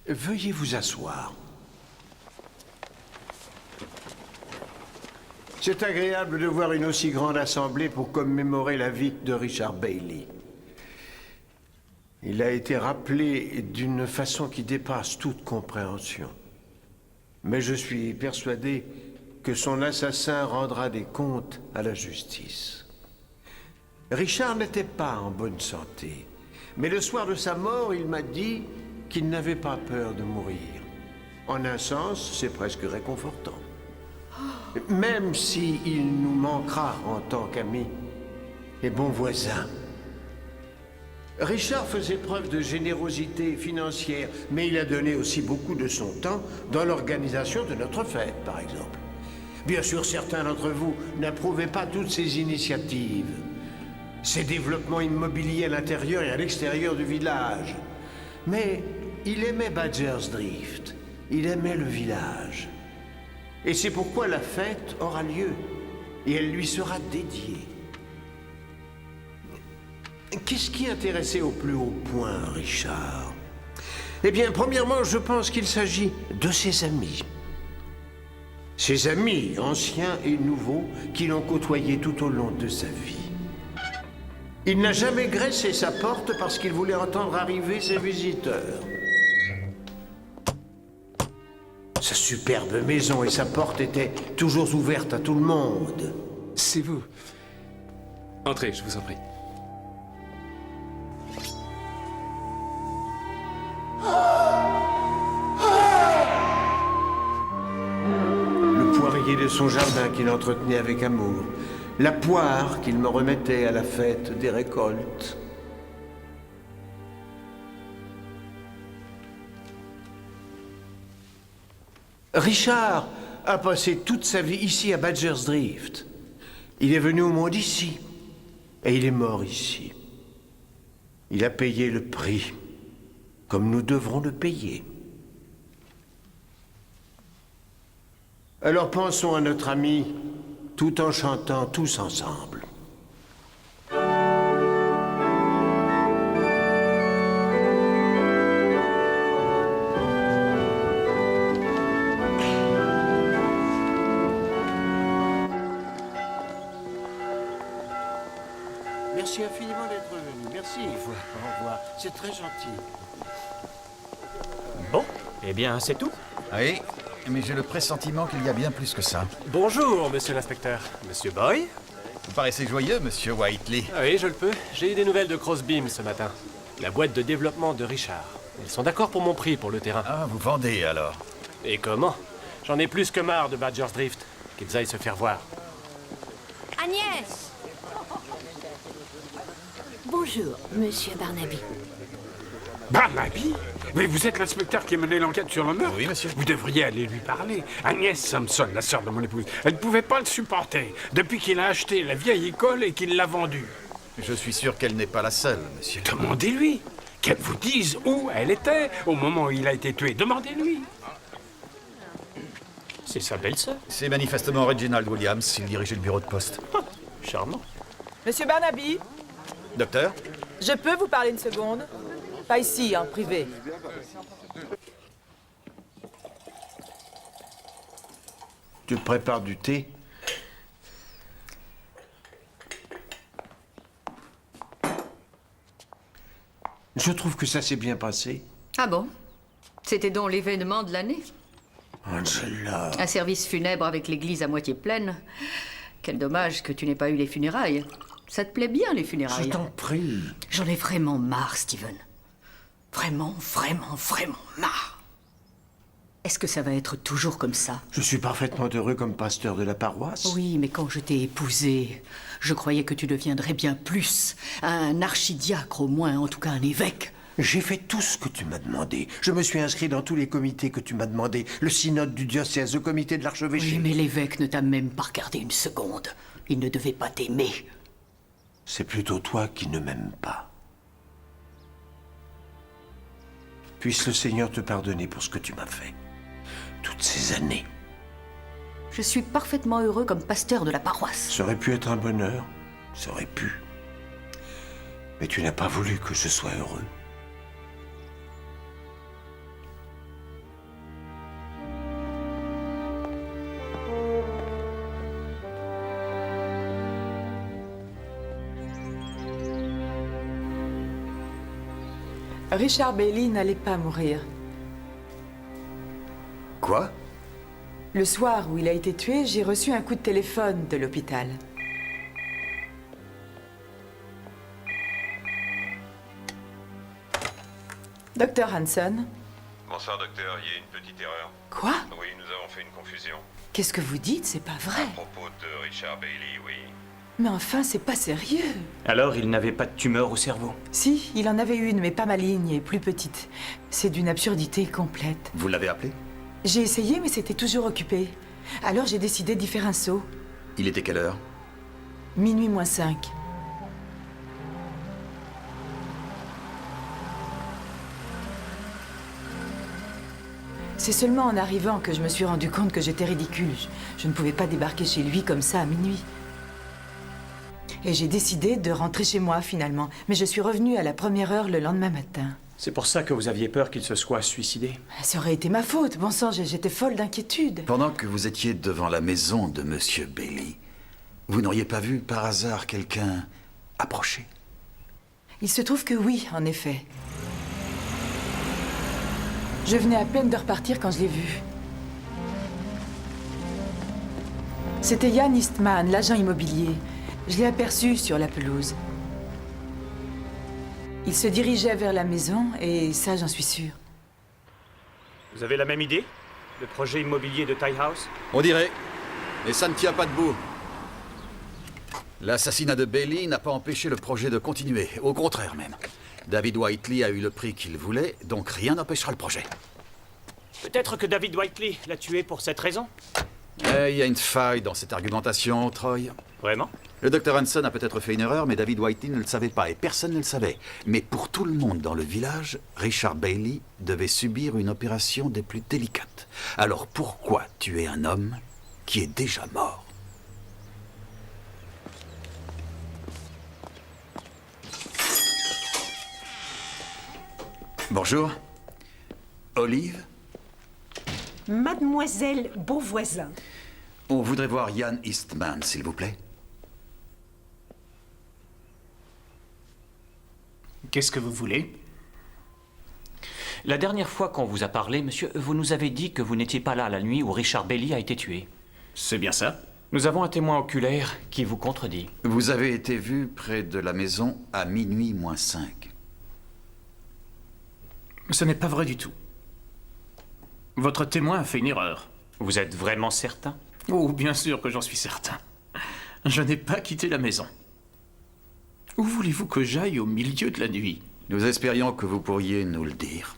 Veuillez vous asseoir. C'est agréable de voir une aussi grande assemblée pour commémorer la vie de Richard Bailey. Il a été rappelé d'une façon qui dépasse toute compréhension. Mais je suis persuadé que son assassin rendra des comptes à la justice. Richard n'était pas en bonne santé, mais le soir de sa mort, il m'a dit qu'il n'avait pas peur de mourir. En un sens, c'est presque réconfortant. Même s'il nous manquera en tant qu'amis et bons voisins. Richard faisait preuve de générosité financière, mais il a donné aussi beaucoup de son temps dans l'organisation de notre fête, par exemple. Bien sûr, certains d'entre vous n'approuvaient pas toutes ces initiatives, ces développements immobiliers à l'intérieur et à l'extérieur du village. Mais il aimait Badger's Drift, il aimait le village. Et c'est pourquoi la fête aura lieu, et elle lui sera dédiée. Qu'est-ce qui intéressait au plus haut point Richard? Eh bien, premièrement, je pense qu'il s'agit de ses amis. Ses amis, anciens et nouveaux, qui l'ont côtoyé tout au long de sa vie. Il n'a jamais graissé sa porte parce qu'il voulait entendre arriver ses visiteurs. Sa superbe maison et sa porte étaient toujours ouvertes à tout le monde. C'est vous. Entrez, je vous en prie. Le poirier de son jardin qu'il entretenait avec amour. La poire qu'il me remettait à la fête des récoltes. Richard a passé toute sa vie ici à Badger's Drift. Il est venu au monde ici. Et il est mort ici. Il a payé le prix, comme nous devrons le payer. Alors pensons à notre ami, tout en chantant tous ensemble. Merci infiniment d'être venu. Merci. Au revoir. C'est très gentil. Bon, eh bien, c'est tout. Oui, mais j'ai le pressentiment qu'il y a bien plus que ça. Bonjour, monsieur l'inspecteur. Monsieur Boy? Vous paraissez joyeux, monsieur Whiteley. Ah oui, je le peux. J'ai eu des nouvelles de Crossbeam ce matin. La boîte de développement de Richard. Ils sont d'accord pour mon prix pour le terrain. Ah, vous vendez alors? Et comment? J'en ai plus que marre de Badger's Drift. Qu'ils aillent se faire voir. Agnès! Bonjour, monsieur Barnaby. Barnaby? Mais vous êtes l'inspecteur qui a mené l'enquête sur le meurtre? Oui, monsieur. Vous devriez aller lui parler. Agnès Sampson, la sœur de mon épouse, elle ne pouvait pas le supporter depuis qu'il a acheté la vieille école et qu'il l'a vendue. Je suis sûr qu'elle n'est pas la seule, monsieur. Demandez-lui. Qu'elle vous dise où elle était au moment où il a été tué. Demandez-lui. C'est sa belle-sœur. C'est manifestement Reginald Williams. Il dirigeait le bureau de poste. Charmant. Monsieur Barnaby, Docteur? je peux vous parler une seconde? Pas ici, en privé. Tu prépares du thé? Je trouve que ça s'est bien passé. Ah bon? C'était donc l'événement de l'année? Angela. Un service funèbre avec l'église à moitié pleine. Quel dommage que tu n'aies pas eu les funérailles. Ça te plaît bien, les funérailles? Je t'en prie. J'en ai vraiment marre, Steven. Vraiment, vraiment, vraiment marre. Est-ce que ça va être toujours comme ça? Je suis parfaitement heureux comme pasteur de la paroisse. Oui, mais quand je t'ai épousé, je croyais que tu deviendrais bien plus. Un archidiacre au moins, en tout cas un évêque. J'ai fait tout ce que tu m'as demandé. Je me suis inscrit dans tous les comités que tu m'as demandé. Le synode du diocèse, le comité de l'archevêché. Oui, mais l'évêque ne t'a même pas regardé une seconde. Il ne devait pas t'aimer. C'est plutôt toi qui ne m'aimes pas. Puisse le Seigneur te pardonner pour ce que tu m'as fait. Toutes ces années. Je suis parfaitement heureux comme pasteur de la paroisse. Ça aurait pu être un bonheur. Ça aurait pu. Mais tu n'as pas voulu que je sois heureux. Richard Bailey n'allait pas mourir. Quoi? Le soir où il a été tué, j'ai reçu un coup de téléphone de l'hôpital. Docteur Hanson. Bonsoir, docteur. Il y a une petite erreur. Quoi? Oui, nous avons fait une confusion. Qu'est-ce que vous dites? C'est pas vrai. À propos de Richard Bailey, oui. Mais enfin, c'est pas sérieux. Alors, il n'avait pas de tumeur au cerveau? Si, il en avait une, mais pas maligne et plus petite. C'est d'une absurdité complète. Vous l'avez appelé? J'ai essayé, mais c'était toujours occupé. Alors j'ai décidé d'y faire un saut. Il était quelle heure? Minuit moins 5. C'est seulement en arrivant que je me suis rendu compte que j'étais ridicule. Je ne pouvais pas débarquer chez lui comme ça à minuit. Et j'ai décidé de rentrer chez moi finalement. Mais je suis revenue à la première heure le lendemain matin. C'est pour ça que vous aviez peur qu'il se soit suicidé? Ça aurait été ma faute. Bon sang, j'étais folle d'inquiétude. Pendant que vous étiez devant la maison de monsieur Bailey, vous n'auriez pas vu par hasard quelqu'un approcher? Il se trouve que oui, en effet. Je venais à peine de repartir quand je l'ai vu. C'était Jan Eastman, l'agent immobilier. Je l'ai aperçu sur la pelouse. Il se dirigeait vers la maison, et ça, j'en suis sûre. Vous avez la même idée? Le projet immobilier de Tie House? On dirait. Mais ça ne tient pas debout. L'assassinat de Bailey n'a pas empêché le projet de continuer. Au contraire, même. David Whiteley a eu le prix qu'il voulait, donc rien n'empêchera le projet. Peut-être que David Whiteley l'a tué pour cette raison? Il y a une faille dans cette argumentation, Troy. Vraiment? Le Dr. Hanson a peut-être fait une erreur, mais David Whiteley ne le savait pas, et personne ne le savait. Mais pour tout le monde dans le village, Richard Bailey devait subir une opération des plus délicates. Alors pourquoi tuer un homme qui est déjà mort? Bonjour. Olive? Mademoiselle Beauvoisin. On voudrait voir Ian Eastman, s'il vous plaît. Qu'est-ce que vous voulez? La dernière fois qu'on vous a parlé, monsieur, vous nous avez dit que vous n'étiez pas là la nuit où Richard Bailey a été tué. C'est bien ça. Nous avons un témoin oculaire qui vous contredit. Vous avez été vu près de la maison à minuit moins 5. Ce n'est pas vrai du tout. Votre témoin a fait une erreur. Vous êtes vraiment certain? Oh, bien sûr que j'en suis certain. Je n'ai pas quitté la maison. Où voulez-vous que j'aille au milieu de la nuit? Nous espérions que vous pourriez nous le dire.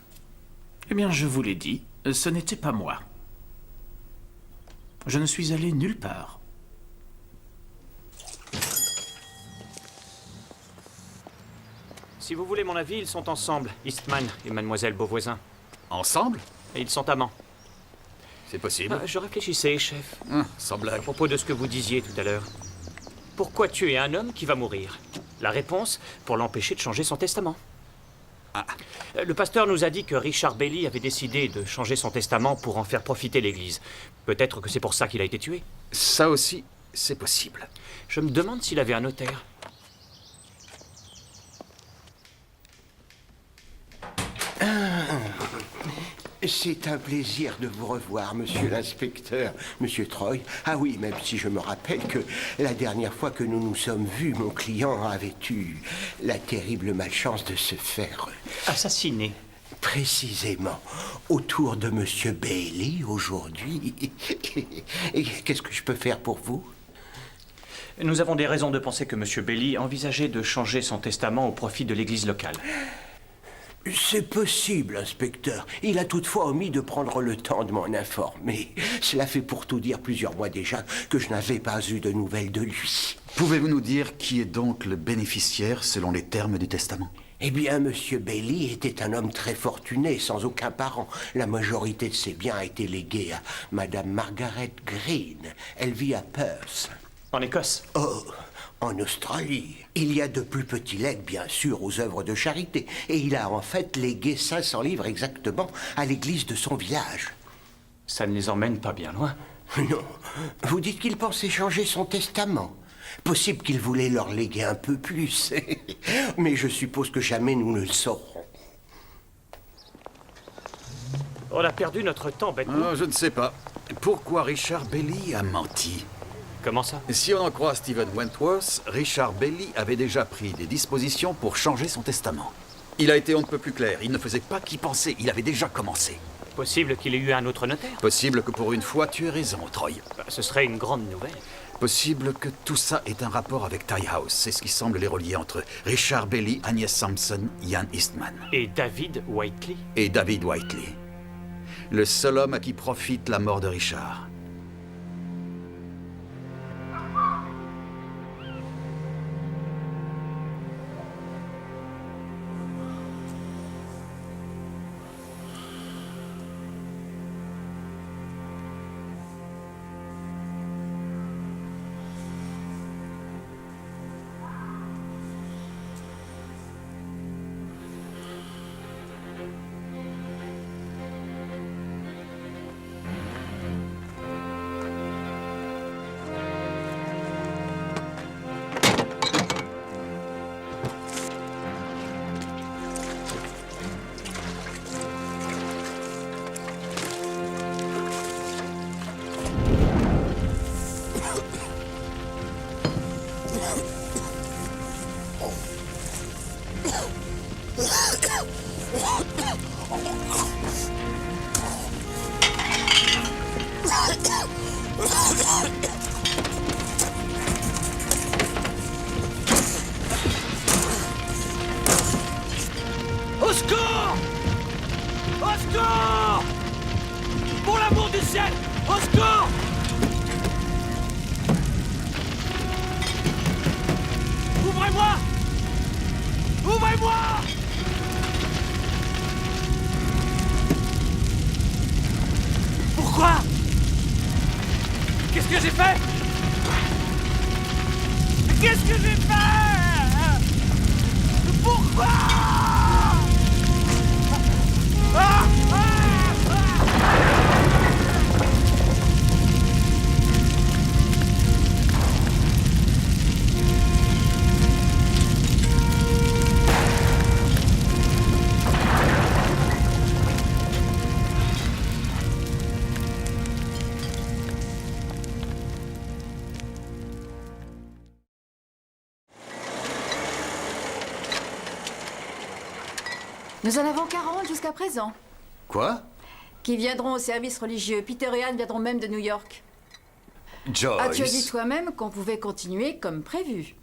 Eh bien, je vous l'ai dit, ce n'était pas moi. Je ne suis allé nulle part. Si vous voulez mon avis, ils sont ensemble, Eastman et mademoiselle Beauvoisin. Ensemble? Et ils sont amants. C'est possible. Je réfléchissais, chef. Sans blague. À propos de ce que vous disiez tout à l'heure. Pourquoi tuer un homme qui va mourir? La réponse, pour l'empêcher de changer son testament. Le pasteur nous a dit que Richard Bailey avait décidé de changer son testament pour en faire profiter l'Église. Peut-être que c'est pour ça qu'il a été tué. Ça aussi, c'est possible. Je me demande s'il avait un notaire. C'est un plaisir de vous revoir, monsieur l'inspecteur, monsieur Troy. Ah oui, même si je me rappelle que la dernière fois que nous nous sommes vus, mon client avait eu la terrible malchance de se faire... assassiner. Précisément. Autour de monsieur Bailey, aujourd'hui. Qu'est-ce que je peux faire pour vous? Nous avons des raisons de penser que monsieur Bailey envisageait de changer son testament au profit de l'église locale. C'est possible, inspecteur. Il a toutefois omis de prendre le temps de m'en informer. Cela fait pour tout dire plusieurs mois déjà que je n'avais pas eu de nouvelles de lui. Pouvez-vous nous dire qui est donc le bénéficiaire selon les termes du testament? Eh bien, monsieur Bailey était un homme très fortuné, sans aucun parent. La majorité de ses biens a été léguée à madame Margaret Green. Elle vit à Perth. En Écosse? Oh, en Australie. Il y a de plus petits legs, bien sûr, aux œuvres de charité. Et il a en fait légué 500 livres exactement à l'église de son village. Ça ne les emmène pas bien loin. Non. Vous dites qu'il pensait changer son testament. Possible qu'il voulait leur léguer un peu plus. Mais je suppose que jamais nous ne le saurons. On a perdu notre temps, bêtement. Oh, je ne sais pas. Pourquoi Richard Bailey a menti? Comment ça? Si on en croit Stephen Wentworth, Richard Bailey avait déjà pris des dispositions pour changer son testament. Il a été on ne peut plus clair. Il ne faisait pas qu'y penser. Il avait déjà commencé. Possible qu'il ait eu un autre notaire? Possible que pour une fois tu aies raison, Troy. Ce serait une grande nouvelle. Possible que tout ça ait un rapport avec Tie House. C'est ce qui semble les relier entre Richard Bailey, Agnès Sampson, Ian Eastman. Et David Whiteley. Et David Whiteley. Le seul homme à qui profite la mort de Richard. Au secours! Au secours! Pour l'amour du ciel! Au secours! Qu'est-ce que j'ai fait? Pourquoi? Ah! Nous en avons 40 jusqu'à présent. Quoi? Qui viendront au service religieux. Peter et Anne viendront même de New York. Joyce. Ah, tu as dit toi-même qu'on pouvait continuer comme prévu.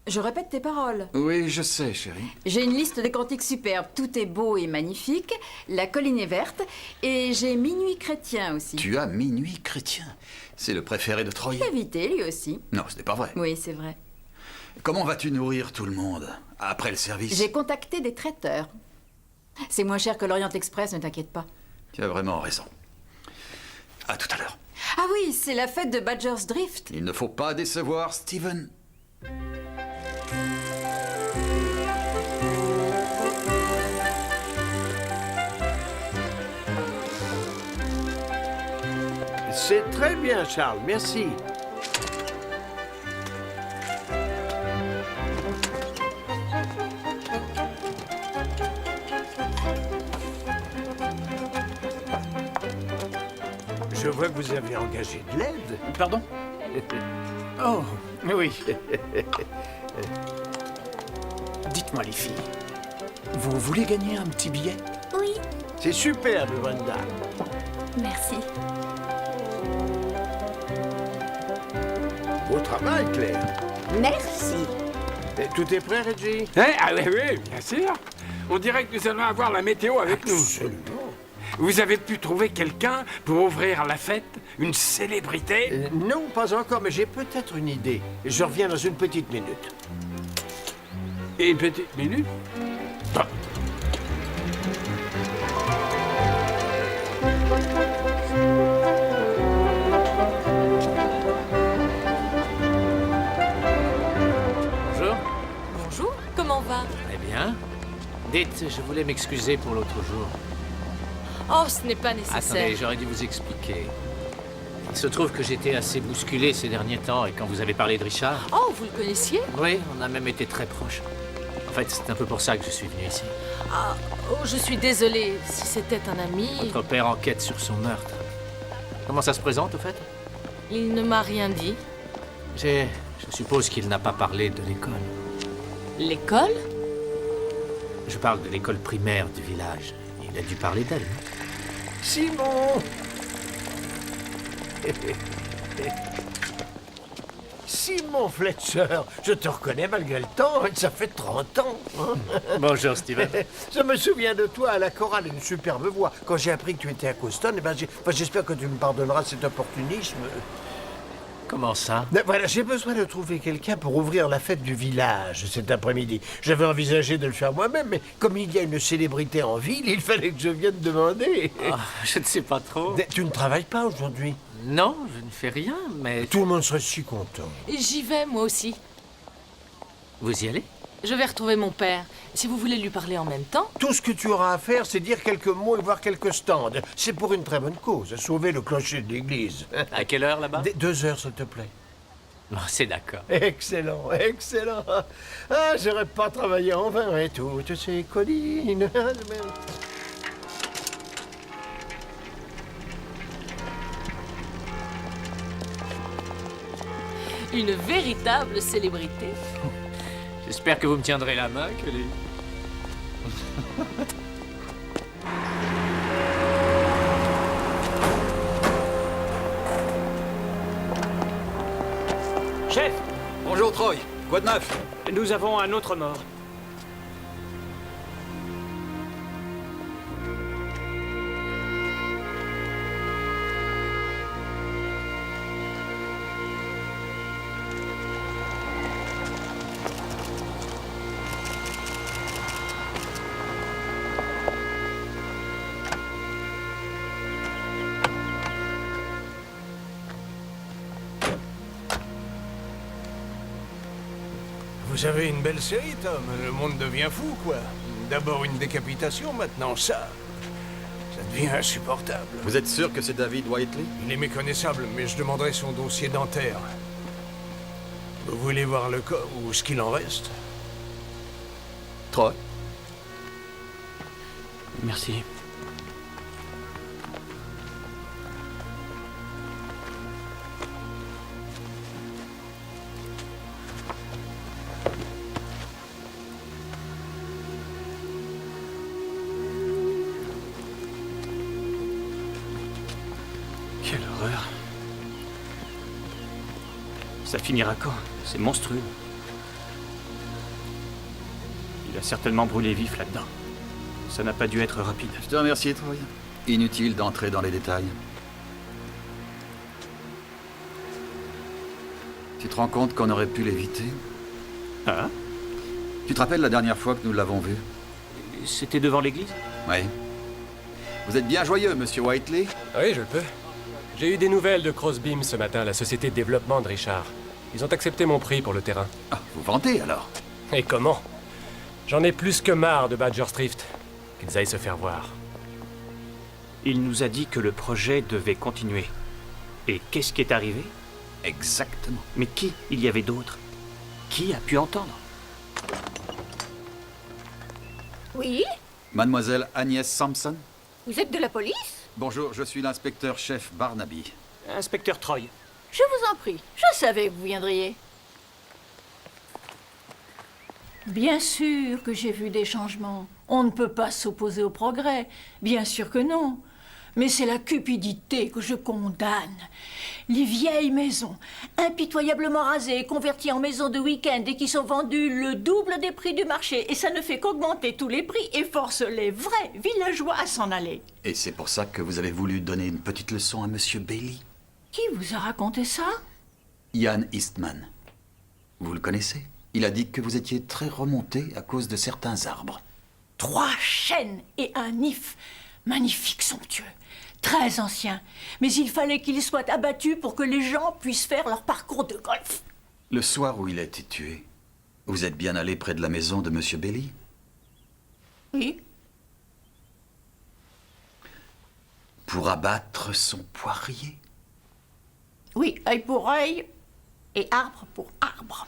Je répète tes paroles. Oui, je sais, chérie. J'ai une liste de cantiques superbes. Tout est beau et magnifique. La colline est verte. Et j'ai Minuit chrétien aussi. Tu as Minuit chrétien. C'est le préféré de Troy. Invité, lui aussi. Non, ce n'est pas vrai. Oui, c'est vrai. Comment vas-tu nourrir tout le monde après le service? J'ai contacté des traiteurs. C'est moins cher que l'Orient Express, ne t'inquiète pas. Tu as vraiment raison. À tout à l'heure. Ah oui, c'est la fête de Badger's Drift. Il ne faut pas décevoir Steven. C'est très bien, Charles, merci. Je vois que vous avez engagé de l'aide. Pardon? Oh, oui. Dites-moi, les filles, vous voulez gagner un petit billet? Oui. C'est superbe, Wanda. Merci. Beau travail, Claire. Merci. Et tout est prêt, Reggie? Ah oui, oui, bien sûr. On dirait que nous allons avoir la météo avec nous. Absolument. Vous avez pu trouver quelqu'un pour ouvrir la fête? Une célébrité? Non, pas encore, mais j'ai peut-être une idée. Je reviens dans une petite minute. Une petite minute? Bon. Bonjour. Bonjour, comment va? Très bien. Dites, je voulais m'excuser pour l'autre jour. Oh, ce n'est pas nécessaire. Attendez, j'aurais dû vous expliquer. Il se trouve que j'étais assez bousculé ces derniers temps, et quand vous avez parlé de Richard... Oh, vous le connaissiez? Oui, on a même été très proches. En fait, c'est un peu pour ça que je suis venu ici. Ah, oh, je suis désolée. Si c'était un ami... Votre père enquête sur son meurtre. Comment ça se présente, au fait? Il ne m'a rien dit. Je suppose qu'il n'a pas parlé de l'école. L'école? Je parle de l'école primaire du village. Il a dû parler d'elle, non? Simon! Simon Fletcher, je te reconnais malgré le temps, ça fait 30 ans. Hein? Bonjour, Steven. Je me souviens de toi à la chorale, une superbe voix. Quand j'ai appris que tu étais à Coston, j'espère que tu me pardonneras cet opportunisme. Comment ça? Voilà, j'ai besoin de trouver quelqu'un pour ouvrir la fête du village cet après-midi. J'avais envisagé de le faire moi-même, mais comme il y a une célébrité en ville, il fallait que je vienne demander. Oh, je ne sais pas trop. Tu ne travailles pas aujourd'hui? Non, je ne fais rien, mais... Tout le monde serait si content. J'y vais, moi aussi. Vous y allez? Je vais retrouver mon père. Si vous voulez lui parler en même temps... Tout ce que tu auras à faire, c'est dire quelques mots et voir quelques stands. C'est pour une très bonne cause, sauver le clocher de l'église. À quelle heure, là-bas? 2 heures, s'il te plaît. Oh, c'est d'accord. Excellent, excellent. Ah, j'aurais pas travaillé en vain et toutes ces collines. Une véritable célébrité. J'espère que vous me tiendrez la main, Kelly. Chef! Bonjour, Troy. Quoi de neuf? Nous avons un autre mort. Vous avez une belle série, Tom. Le monde devient fou, quoi. D'abord une décapitation, maintenant ça. Ça devient insupportable. Vous êtes sûr que c'est David Whiteley? Il est méconnaissable, mais je demanderai son dossier dentaire. Vous voulez voir le corps ou ce qu'il en reste? Troy? Merci. Quelle horreur. Ça finira quand? C'est monstrueux. Il a certainement brûlé vif là-dedans. Ça n'a pas dû être rapide. Je te remercie, Troy. Inutile d'entrer dans les détails. Tu te rends compte qu'on aurait pu l'éviter? Ah? Tu te rappelles la dernière fois que nous l'avons vu? C'était devant l'église? Oui. Vous êtes bien joyeux, monsieur Whiteley? Oui, je le peux. J'ai eu des nouvelles de Crossbeam ce matin, la société de développement de Richard. Ils ont accepté mon prix pour le terrain. Ah, vous vantez alors? Et comment? J'en ai plus que marre de Badger's Drift. Qu'ils aillent se faire voir. Il nous a dit que le projet devait continuer. Et qu'est-ce qui est arrivé? Exactement. Mais qui? Il y avait d'autres. Qui a pu entendre? Oui? Mademoiselle Agnès Sampson? Vous êtes de la police? Bonjour, je suis l'inspecteur-chef Barnaby. Inspecteur Troy. Je vous en prie. Je savais que vous viendriez. Bien sûr que j'ai vu des changements. On ne peut pas s'opposer au progrès. Bien sûr que non. Mais c'est la cupidité que je condamne. Les vieilles maisons, impitoyablement rasées et converties en maisons de week-end et qui sont vendues le double des prix du marché. Et ça ne fait qu'augmenter tous les prix et force les vrais villageois à s'en aller. Et c'est pour ça que vous avez voulu donner une petite leçon à monsieur Bailey? Qui vous a raconté ça? Ian Eastman. Vous le connaissez? Il a dit que vous étiez très remonté à cause de certains arbres. 3 chênes et un if. Magnifique, somptueux. Très ancien. Mais il fallait qu'il soit abattu pour que les gens puissent faire leur parcours de golf. Le soir où il a été tué, vous êtes bien allé près de la maison de monsieur Bailey? Oui. Pour abattre son poirier? Oui, œil pour œil et arbre pour arbre.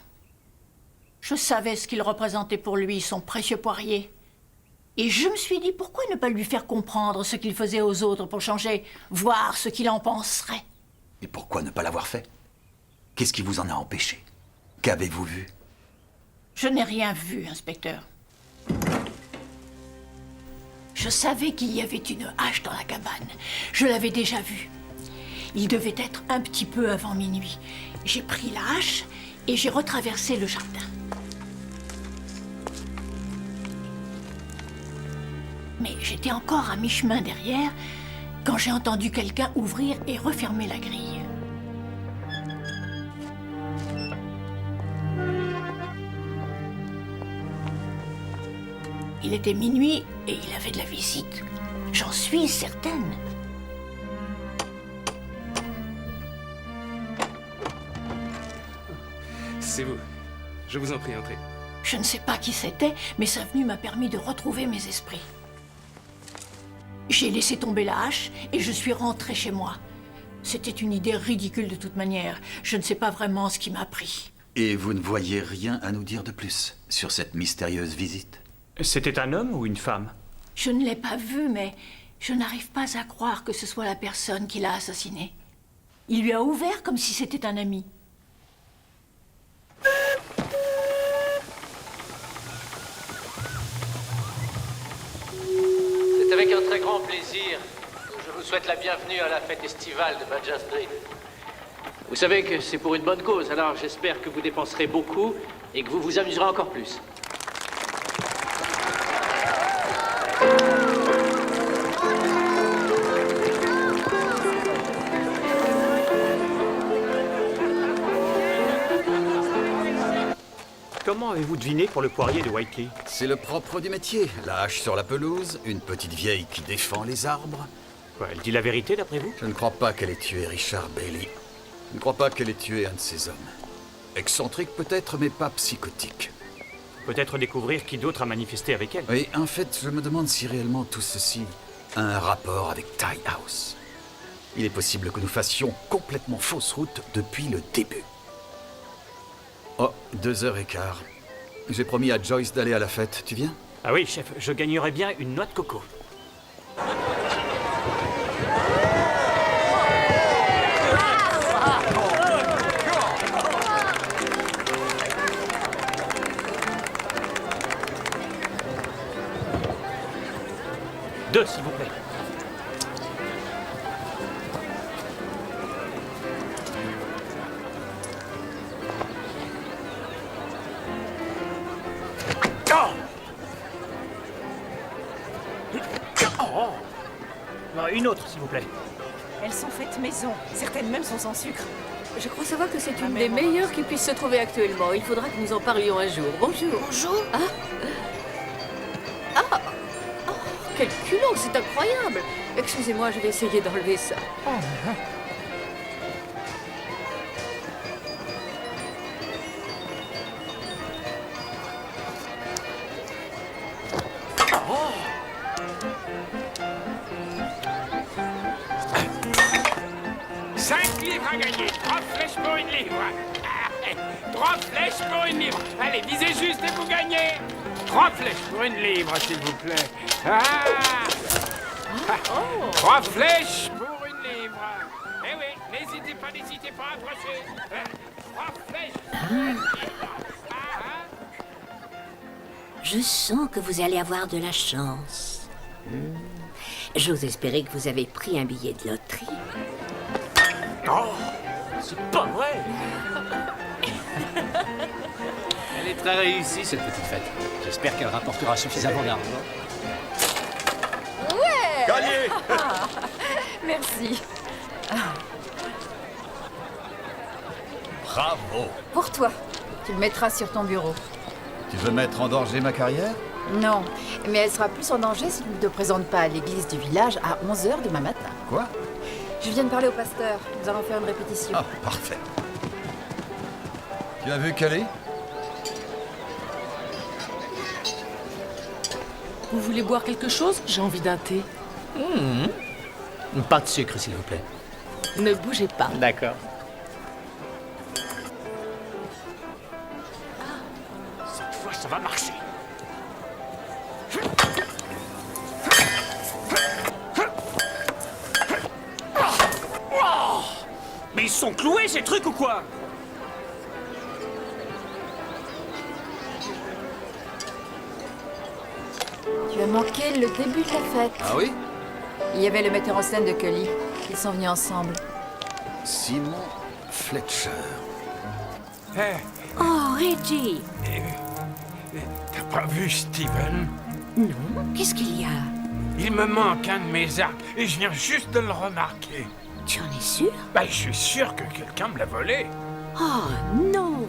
Je savais ce qu'il représentait pour lui, son précieux poirier. Et je me suis dit, pourquoi ne pas lui faire comprendre ce qu'il faisait aux autres pour changer, voir ce qu'il en penserait? Et pourquoi ne pas l'avoir fait? Qu'est-ce qui vous en a empêché? Qu'avez-vous vu? Je n'ai rien vu, inspecteur. Je savais qu'il y avait une hache dans la cabane. Je l'avais déjà vue. Il devait être un petit peu avant minuit. J'ai pris la hache et j'ai retraversé le jardin. Mais j'étais encore à mi-chemin derrière quand j'ai entendu quelqu'un ouvrir et refermer la grille. Il était minuit et il avait de la visite. J'en suis certaine. C'est vous. Je vous en prie, entrez. Je ne sais pas qui c'était, mais sa venue m'a permis de retrouver mes esprits. J'ai laissé tomber la hache et je suis rentrée chez moi. C'était une idée ridicule de toute manière. Je ne sais pas vraiment ce qui m'a pris. Et vous ne voyez rien à nous dire de plus sur cette mystérieuse visite? C'était un homme ou une femme? Je ne l'ai pas vu, mais je n'arrive pas à croire que ce soit la personne qui l'a assassiné. Il lui a ouvert comme si c'était un ami. C'est avec un très grand plaisir que je vous souhaite la bienvenue à la fête estivale de Badger's Drift. Vous savez que c'est pour une bonne cause, alors j'espère que vous dépenserez beaucoup et que vous vous amuserez encore plus. Comment avez-vous deviné pour le poirier de Whiteley? C'est le propre du métier. La hache sur la pelouse, une petite vieille qui défend les arbres. Quoi, elle dit la vérité d'après vous? Je ne crois pas qu'elle ait tué Richard Bailey. Je ne crois pas qu'elle ait tué un de ses hommes. Excentrique peut-être, mais pas psychotique. Peut-être découvrir qui d'autre a manifesté avec elle. Oui, en fait, je me demande si réellement tout ceci a un rapport avec Tie House. Il est possible que nous fassions complètement fausse route depuis le début. Oh, 2h15. J'ai promis à Joyce d'aller à la fête. Tu viens? Ah oui, chef, je gagnerais bien une noix de coco. Deux, s'il vous plaît. Oh. Non, une autre, s'il vous plaît. Elles sont faites maison. Certaines même sont sans sucre. Je crois savoir que c'est une des meilleures qui puisse se trouver actuellement. Il faudra que nous en parlions un jour. Bonjour. Bonjour. Ah. Ah. Oh, quel culot, c'est incroyable. Excusez-moi, je vais essayer d'enlever ça. Oh. 5 livres à gagner, 3 flèches pour une livre. 3 flèches pour une livre. Allez, visez juste et vous gagnez. 3 flèches pour une livre, s'il vous plaît. 3 flèches pour une livre. Eh oui, n'hésitez pas à approcher. 3 flèches pour une livre. Je sens que vous allez avoir de la chance. J'ose espérer que vous avez pris un billet de loterie. Oh, c'est pas vrai. Elle est très réussie, cette petite fête. J'espère qu'elle rapportera suffisamment d'argent. Ouais. Gagné. Merci. Bravo. Pour toi. Tu le mettras sur ton bureau. Tu veux mettre en danger ma carrière? Non, mais elle sera plus en danger si tu ne te présentes pas à l'église du village à 11h demain matin. Quoi? Je viens de parler au pasteur. Nous allons faire une répétition. Ah, parfait. Tu as vu Kelly? Vous voulez boire quelque chose? J'ai envie d'un thé. Pas de sucre, s'il vous plaît. Ne bougez pas. D'accord. Cette fois, ça va marcher. Mais ils sont cloués, ces trucs, ou quoi? Tu as manqué le début de la fête. Ah oui? Il y avait le metteur en scène de Cully. Ils sont venus ensemble. Simon Fletcher. Oh, Reggie! T'as pas vu Steven? Non, qu'est-ce qu'il y a? Il me manque un de mes arcs et je viens juste de le remarquer. Tu en es sûr? Bah, je suis sûr que quelqu'un me l'a volé. Oh, non!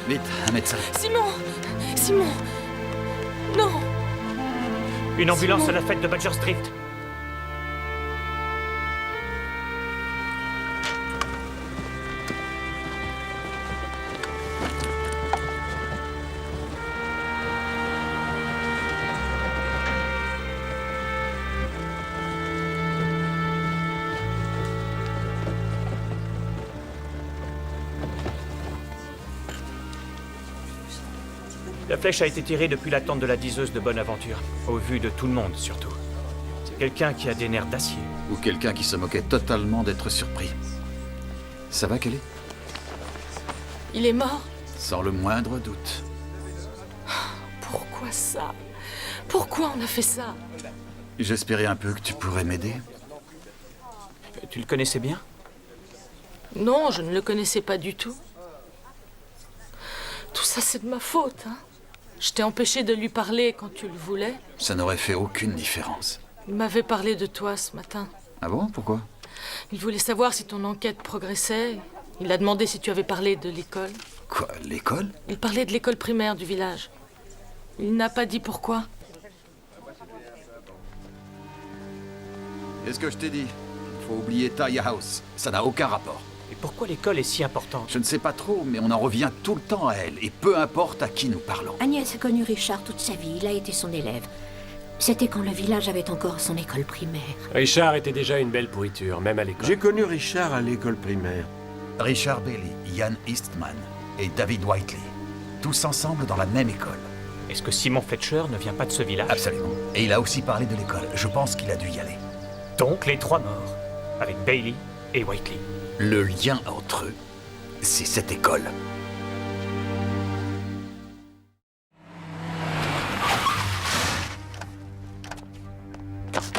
Vite, un médecin. Simon! Simon! Non! Une ambulance à la fête de Badger Street. La flèche a été tirée depuis la tente de la diseuse de Bonaventure, au vu de tout le monde surtout. C'est quelqu'un qui a des nerfs d'acier. Ou quelqu'un qui se moquait totalement d'être surpris. Ça va, Kelly? Il est mort? Sans le moindre doute. Pourquoi ça? Pourquoi on a fait ça? J'espérais un peu que tu pourrais m'aider. Tu le connaissais bien? Non, je ne le connaissais pas du tout. Ça, c'est de ma faute, hein. Je t'ai empêché de lui parler quand tu le voulais. Ça n'aurait fait aucune différence. Il m'avait parlé de toi ce matin. Ah bon? Pourquoi? Il voulait savoir si ton enquête progressait. Il a demandé si tu avais parlé de l'école. Quoi? L'école? Il parlait de l'école primaire du village. Il n'a pas dit pourquoi. Qu'est-ce que je t'ai dit? Il faut oublier Ty House. Ça n'a aucun rapport. Et pourquoi l'école est si importante? Je ne sais pas trop, mais on en revient tout le temps à elle, et peu importe à qui nous parlons. Agnès a connu Richard toute sa vie. Il a été son élève. C'était quand le village avait encore son école primaire. Richard était déjà une belle pourriture, même à l'école. J'ai connu Richard à l'école primaire. Richard Bailey, Ian Eastman et David Whiteley. Tous ensemble dans la même école. Est-ce que Simon Fletcher ne vient pas de ce village? Absolument. Et il a aussi parlé de l'école. Je pense qu'il a dû y aller. Donc les 3 morts, avec Bailey et Whiteley. Le lien entre eux, c'est cette école.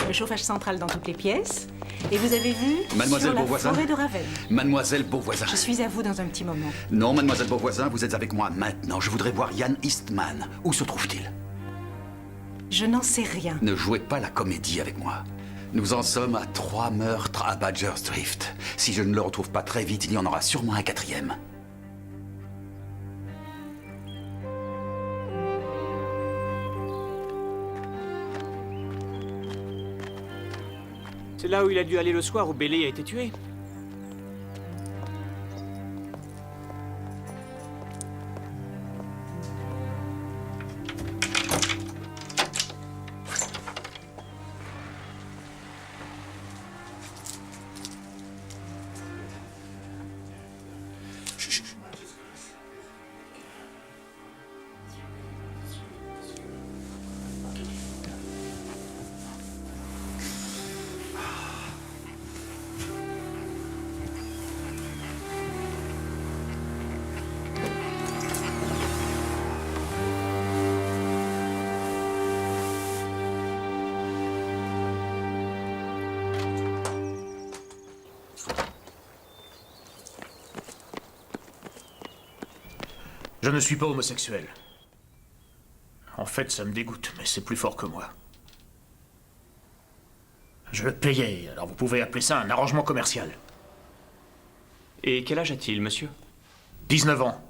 Le chauffage central dans toutes les pièces. Et vous avez vu Mademoiselle sur la Beauvoisin forêt de Ravenne. Mademoiselle Beauvoisin. Je suis à vous dans un petit moment. Non, Mademoiselle Beauvoisin, vous êtes avec moi maintenant. Je voudrais voir Ian Eastman. Où se trouve-t-il? Je n'en sais rien. Ne jouez pas la comédie avec moi. Nous en sommes à 3 meurtres à Badger's Drift. Si je ne le retrouve pas très vite, il y en aura sûrement un 4e. C'est là où il a dû aller le soir où Bailey a été tué. Je ne suis pas homosexuel. En fait, ça me dégoûte, mais c'est plus fort que moi. Je le payais, alors vous pouvez appeler ça un arrangement commercial. Et quel âge a-t-il, monsieur? 19 ans.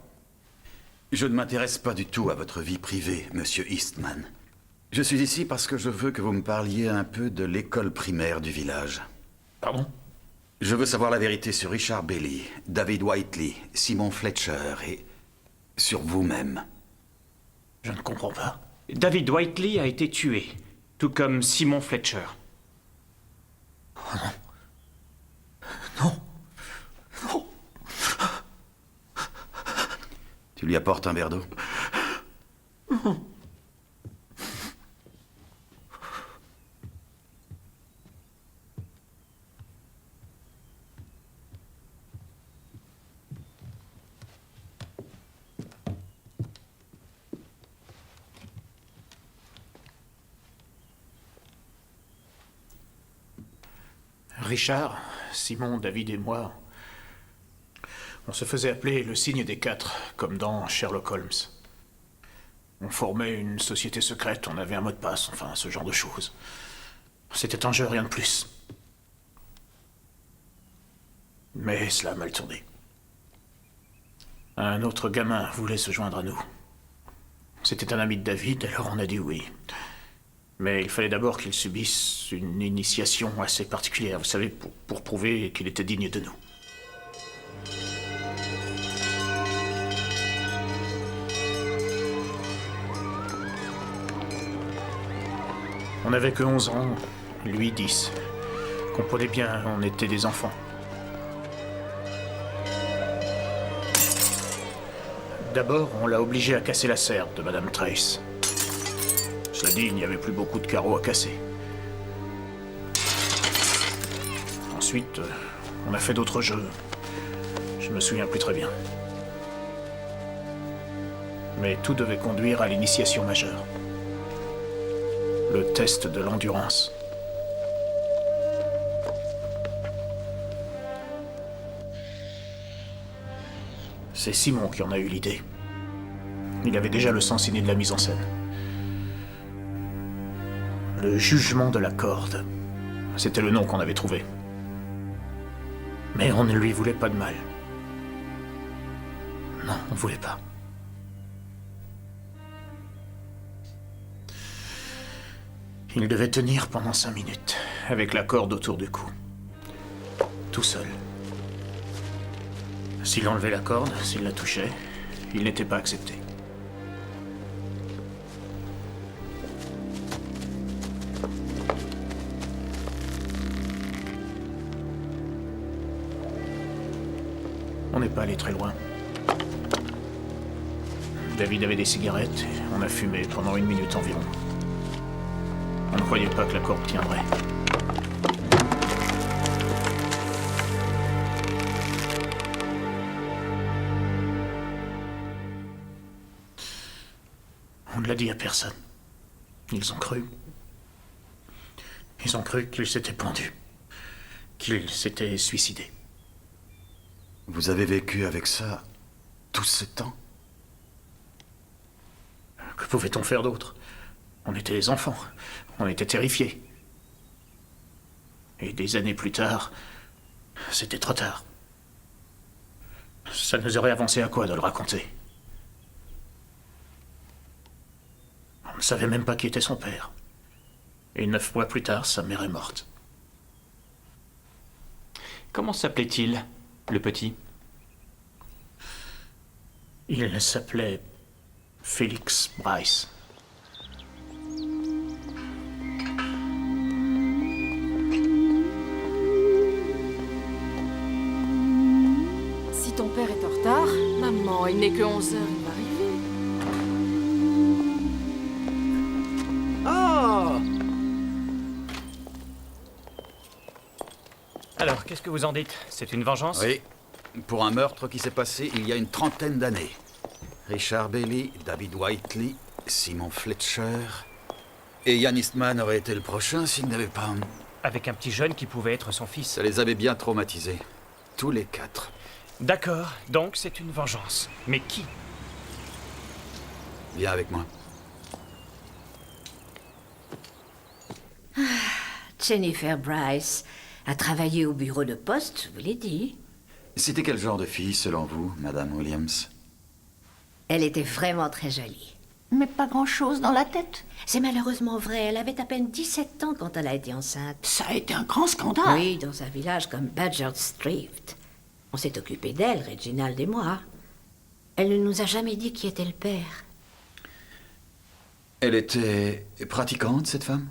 Je ne m'intéresse pas du tout à votre vie privée, monsieur Eastman. Je suis ici parce que je veux que vous me parliez un peu de l'école primaire du village. Pardon? Je veux savoir la vérité sur Richard Bailey, David Whiteley, Simon Fletcher et sur vous-même. Je ne comprends pas. David Whiteley a été tué, tout comme Simon Fletcher. Oh non. Non. Non. Tu lui apportes un verre d'eau? Richard, Simon, David et moi, on se faisait appeler le signe des 4, comme dans Sherlock Holmes. On formait une société secrète, on avait un mot de passe, enfin, ce genre de choses. C'était un jeu, rien de plus. Mais cela a mal tourné. Un autre gamin voulait se joindre à nous. C'était un ami de David, alors on a dit oui. Mais il fallait d'abord qu'il subisse une initiation assez particulière, vous savez, pour prouver qu'il était digne de nous. On n'avait que 11 ans, lui 10. Comprenez bien, on était des enfants. D'abord, on l'a obligé à casser la serre de Madame Trace. Cela dit, il n'y avait plus beaucoup de carreaux à casser. Ensuite, on a fait d'autres jeux. Je me souviens plus très bien. Mais tout devait conduire à l'initiation majeure. Le test de l'endurance. C'est Simon qui en a eu l'idée. Il avait déjà le sens inné de la mise en scène. Le jugement de la corde. C'était le nom qu'on avait trouvé. Mais on ne lui voulait pas de mal. Non, on ne voulait pas. Il devait tenir pendant 5 minutes, avec la corde autour du cou. Tout seul. S'il enlevait la corde, s'il la touchait, il n'était pas accepté. On n'est pas allé très loin. David avait des cigarettes et on a fumé pendant 1 minute environ. On ne croyait pas que la corde tiendrait. On ne l'a dit à personne. Ils ont cru. Ils ont cru qu'il s'était pendu. Qu'il s'était suicidé. Vous avez vécu avec ça tout ce temps? Que pouvait-on faire d'autre? On était des enfants. On était terrifiés. Et des années plus tard, c'était trop tard. Ça nous aurait avancé à quoi de le raconter? On ne savait même pas qui était son père. Et 9 mois plus tard, sa mère est morte. Comment s'appelait-il, le petit? Il s'appelait Felix Bryce. Si ton père est en retard... Maman, il n'est que 11 heures, il va arriver. Oh! Alors, qu'est-ce que vous en dites? C'est une vengeance? Oui. Pour un meurtre qui s'est passé il y a une 30aine d'années. Richard Bailey, David Whiteley, Simon Fletcher... Et Ian Eastman aurait été le prochain s'il n'avait pas... Avec un petit jeune qui pouvait être son fils. Ça les avait bien traumatisés. Tous les 4. D'accord, donc c'est une vengeance. Mais qui? Viens avec moi. Jennifer Bryce a travaillé au bureau de poste, je vous l'ai dit. C'était quel genre de fille, selon vous, Madame Williams? Elle était vraiment très jolie. Mais pas grand-chose dans la tête. C'est malheureusement vrai, elle avait à peine 17 ans quand elle a été enceinte. Ça a été un grand scandale. Oui, dans un village comme Badger Street. On s'est occupé d'elle, Reginald et moi. Elle ne nous a jamais dit qui était le père. Elle était pratiquante, cette femme?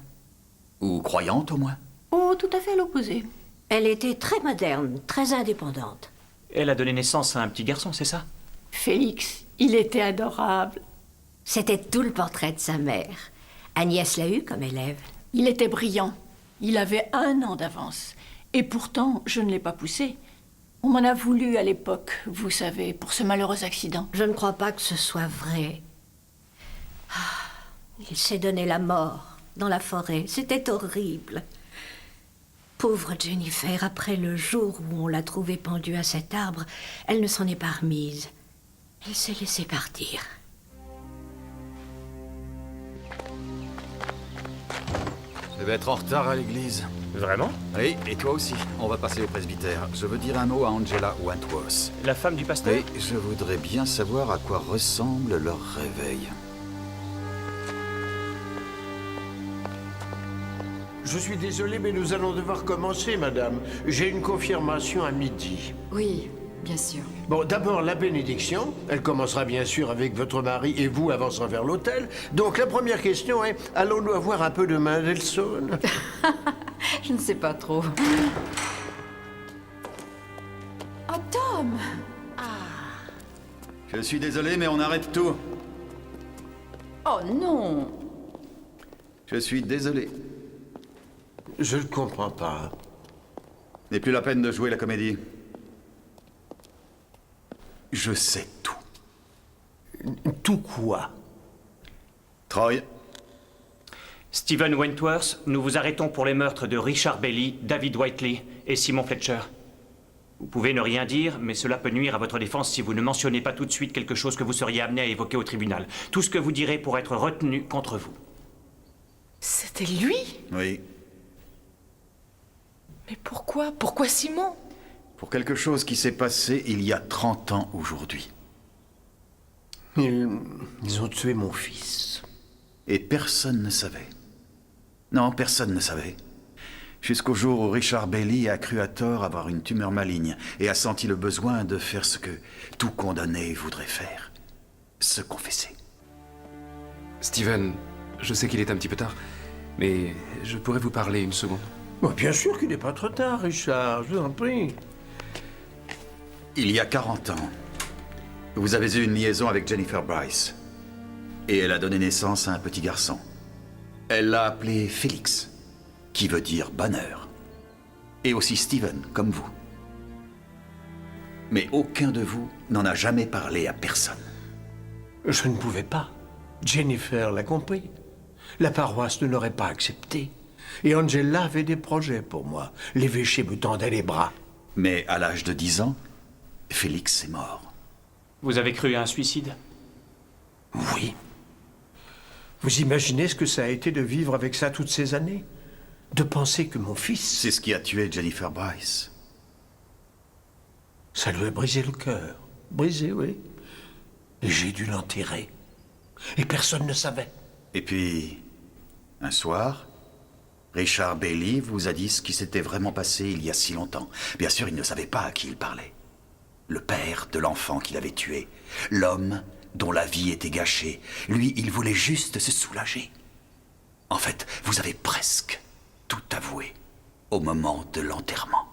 Ou croyante, au moins? Oh, tout à fait l'opposé. Elle était très moderne, très indépendante. Elle a donné naissance à un petit garçon, c'est ça? Félix, il était adorable. C'était tout le portrait de sa mère. Agnès l'a eu comme élève. Il était brillant. Il avait 1 an d'avance. Et pourtant, je ne l'ai pas poussé. On m'en a voulu à l'époque, vous savez, pour ce malheureux accident. Je ne crois pas que ce soit vrai. Il s'est donné la mort dans la forêt. C'était horrible. Pauvre Jennifer, après le jour où on l'a trouvée pendue à cet arbre, elle ne s'en est pas remise. Elle s'est laissée partir. Je vais être en retard à l'église. Vraiment? Oui, et toi aussi. On va passer au presbytère. Je veux dire un mot à Angela Wentworth. La femme du pasteur? Et je voudrais bien savoir à quoi ressemble leur réveil. Je suis désolé, mais nous allons devoir commencer, madame. J'ai une confirmation à midi. Oui, bien sûr. Bon, d'abord, la bénédiction. Elle commencera bien sûr avec votre mari et vous avançant vers l'autel. Donc, la première question est, allons-nous avoir un peu de Mendelssohn? Je ne sais pas trop. Oh, Tom! Je suis désolé, mais on arrête tout. Oh non! Je suis désolé. Je ne comprends pas. N'est plus la peine de jouer la comédie. Je sais tout. Tout quoi? Troy. Stephen Wentworth, nous vous arrêtons pour les meurtres de Richard Bailey, David Whiteley et Simon Fletcher. Vous pouvez ne rien dire, mais cela peut nuire à votre défense si vous ne mentionnez pas tout de suite quelque chose que vous seriez amené à évoquer au tribunal. Tout ce que vous direz pourrait être retenu contre vous. C'était lui? Oui. Mais pourquoi? Pourquoi Simon? Pour quelque chose qui s'est passé il y a 30 ans aujourd'hui. Ils ont tué mon fils. Et personne ne savait. Non, personne ne savait. Jusqu'au jour où Richard Bailey a cru à tort avoir une tumeur maligne et a senti le besoin de faire ce que tout condamné voudrait faire. Se confesser. Steven, je sais qu'il est un petit peu tard, mais je pourrais vous parler une seconde. Bon, bien sûr qu'il n'est pas trop tard, Richard, je vous en prie. Il y a 40 ans, vous avez eu une liaison avec Jennifer Bryce. Et elle a donné naissance à un petit garçon. Elle l'a appelé Félix, qui veut dire bonheur. Et aussi Steven, comme vous. Mais aucun de vous n'en a jamais parlé à personne. Je ne pouvais pas. Jennifer l'a compris. La paroisse ne l'aurait pas accepté. Et Angela avait des projets pour moi. L'évêché me tendait les bras. Mais à l'âge de 10 ans, Félix est mort. Vous avez cru à un suicide? Oui. Vous imaginez ce que ça a été de vivre avec ça toutes ces années? De penser que mon fils... C'est ce qui a tué Jennifer Bryce. Ça lui a brisé le cœur. Brisé, oui. Et j'ai dû l'enterrer. Et personne ne savait. Et puis, un soir, Richard Bailey vous a dit ce qui s'était vraiment passé il y a si longtemps. Bien sûr, il ne savait pas à qui il parlait. Le père de l'enfant qu'il avait tué. L'homme dont la vie était gâchée. Lui, il voulait juste se soulager. En fait, vous avez presque tout avoué au moment de l'enterrement.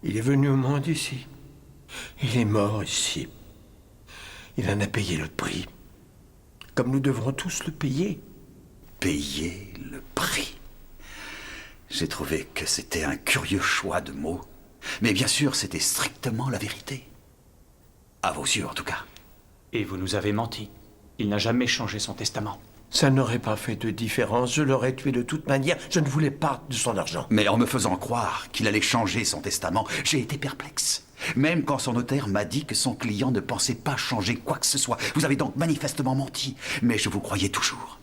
Il est venu au monde ici. Il est mort ici. Il en a payé le prix. Comme nous devrons tous le payer. Payer le prix. J'ai trouvé que c'était un curieux choix de mots. Mais bien sûr, c'était strictement la vérité. À vos yeux, en tout cas. Et vous nous avez menti. Il n'a jamais changé son testament. Ça n'aurait pas fait de différence. Je l'aurais tué de toute manière. Je ne voulais pas de son argent. Mais en me faisant croire qu'il allait changer son testament, j'ai été perplexe. Même quand son notaire m'a dit que son client ne pensait pas changer quoi que ce soit. Vous avez donc manifestement menti. Mais je vous croyais toujours.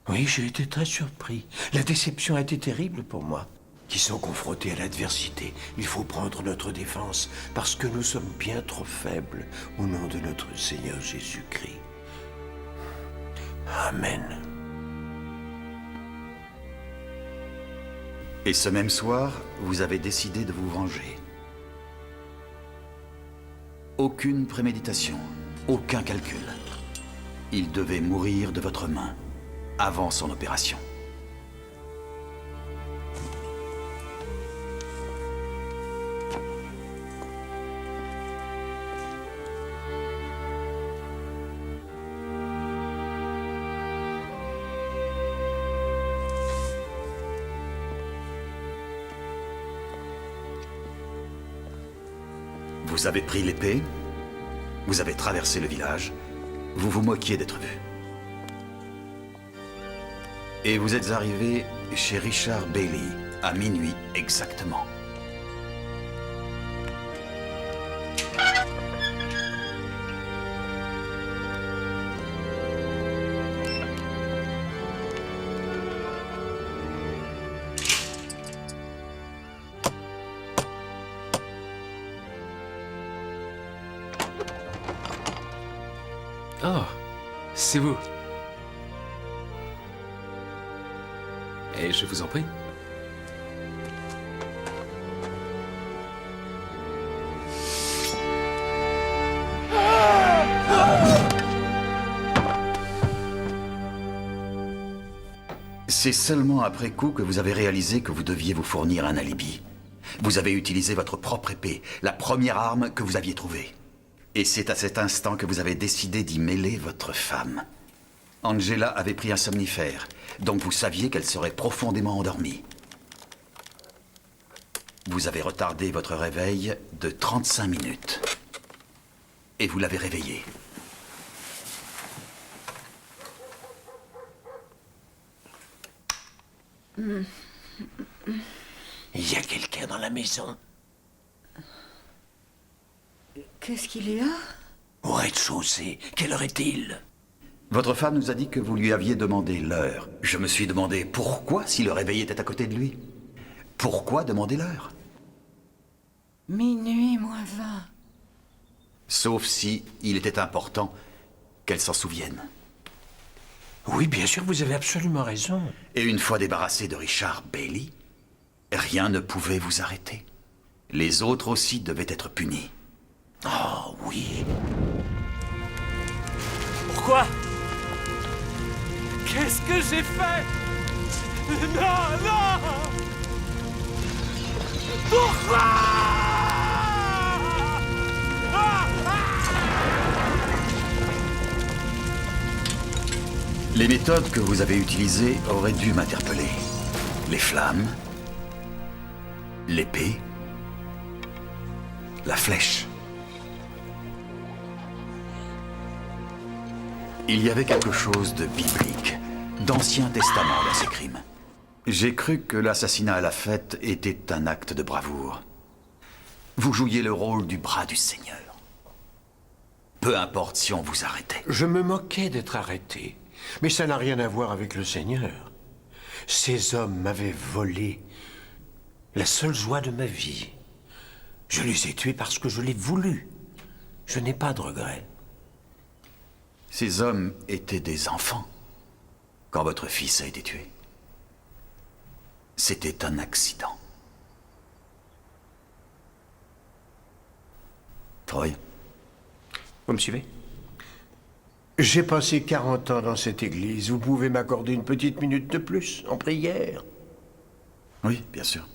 Oui, j'ai été très surpris. La déception a été terrible pour moi. Qui sont confrontés à l'adversité, il faut prendre notre défense, parce que nous sommes bien trop faibles au nom de notre Seigneur Jésus-Christ. Amen. Et ce même soir, vous avez décidé de vous venger. Aucune préméditation, aucun calcul. Il devait mourir de votre main, avant son opération. Vous avez pris l'épée, vous avez traversé le village, vous vous moquiez d'être vu. Et vous êtes arrivé chez Richard Bailey, à minuit exactement. Oh, c'est vous. Et je vous en prie. C'est seulement après coup que vous avez réalisé que vous deviez vous fournir un alibi. Vous avez utilisé votre propre épée, la première arme que vous aviez trouvée. Et c'est à cet instant que vous avez décidé d'y mêler votre femme. Angela avait pris un somnifère, donc vous saviez qu'elle serait profondément endormie. Vous avez retardé votre réveil de 35 minutes. Et vous l'avez réveillée. Il y a quelqu'un dans la maison. Qu'est-ce qu'il y a? Au rez-de-chaussée, quelle heure est-il? Votre femme nous a dit que vous lui aviez demandé l'heure. Je me suis demandé pourquoi, si le réveil était à côté de lui. Pourquoi demander l'heure? Minuit moins 20. Sauf si il était important qu'elle s'en souvienne. Oui, bien sûr, vous avez absolument raison. Et une fois débarrassé de Richard Bailey, rien ne pouvait vous arrêter. Les autres aussi devaient être punis. Oh, oui. Pourquoi? Qu'est-ce que j'ai fait? Non, non! Pourquoi? Les méthodes que vous avez utilisées auraient dû m'interpeller. Les flammes, l'épée, la flèche. Il y avait quelque chose de biblique, d'Ancien Testament dans ces crimes. J'ai cru que l'assassinat à la fête était un acte de bravoure. Vous jouiez le rôle du bras du Seigneur. Peu importe si on vous arrêtait. Je me moquais d'être arrêté. Mais ça n'a rien à voir avec le Seigneur. Ces hommes m'avaient volé la seule joie de ma vie. Je les ai tués parce que je l'ai voulu. Je n'ai pas de regrets. Ces hommes étaient des enfants quand votre fils a été tué. C'était un accident. Troy? Vous me suivez? J'ai passé 40 ans dans cette église. Vous pouvez m'accorder une petite minute de plus, en prière? Oui, bien sûr.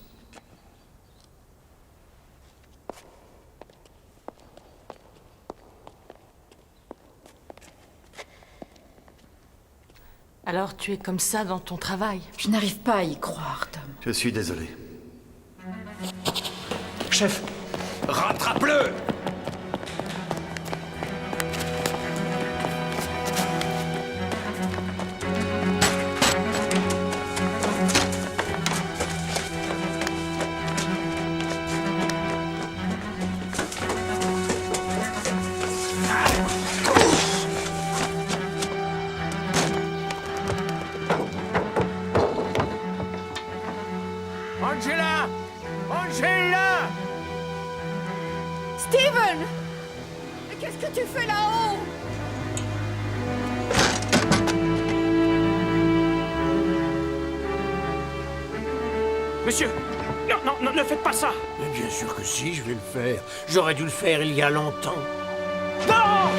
Alors tu es comme ça dans ton travail? Je n'arrive pas à y croire, Tom. Je suis désolé. Chef, rattrape-le! Angela! Angela! Steven! Mais qu'est-ce que tu fais là-haut? Monsieur! Non, non, non, ne faites pas ça! Mais bien sûr que si, je vais le faire. J'aurais dû le faire il y a longtemps. Non!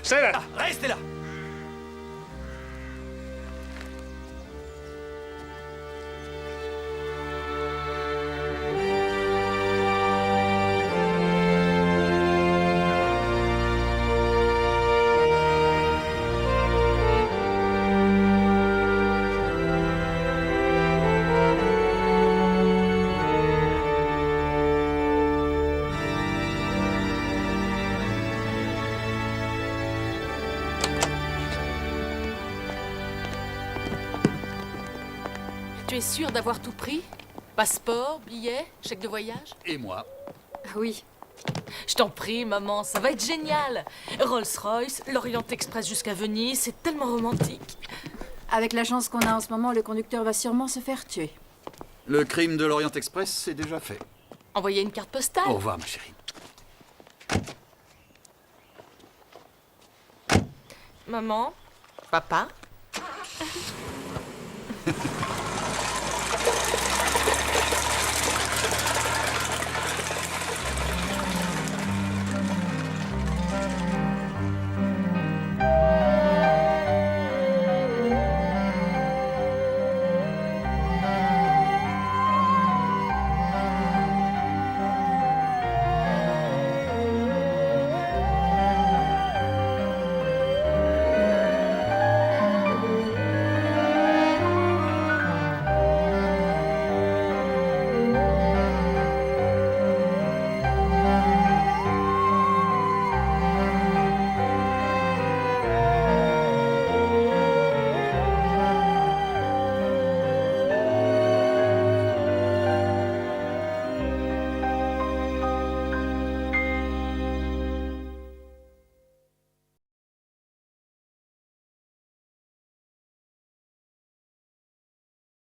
C'est là! Restez là! Tu es sûr d'avoir tout pris? Passeport, billet, chèque de voyage? Et moi? Oui. Je t'en prie, maman, ça va être génial. Rolls-Royce, l'Orient Express jusqu'à Venise, c'est tellement romantique. Avec la chance qu'on a en ce moment, le conducteur va sûrement se faire tuer. Le crime de l'Orient Express, c'est déjà fait. Envoyer une carte postale? Au revoir, ma chérie. Maman? Papa?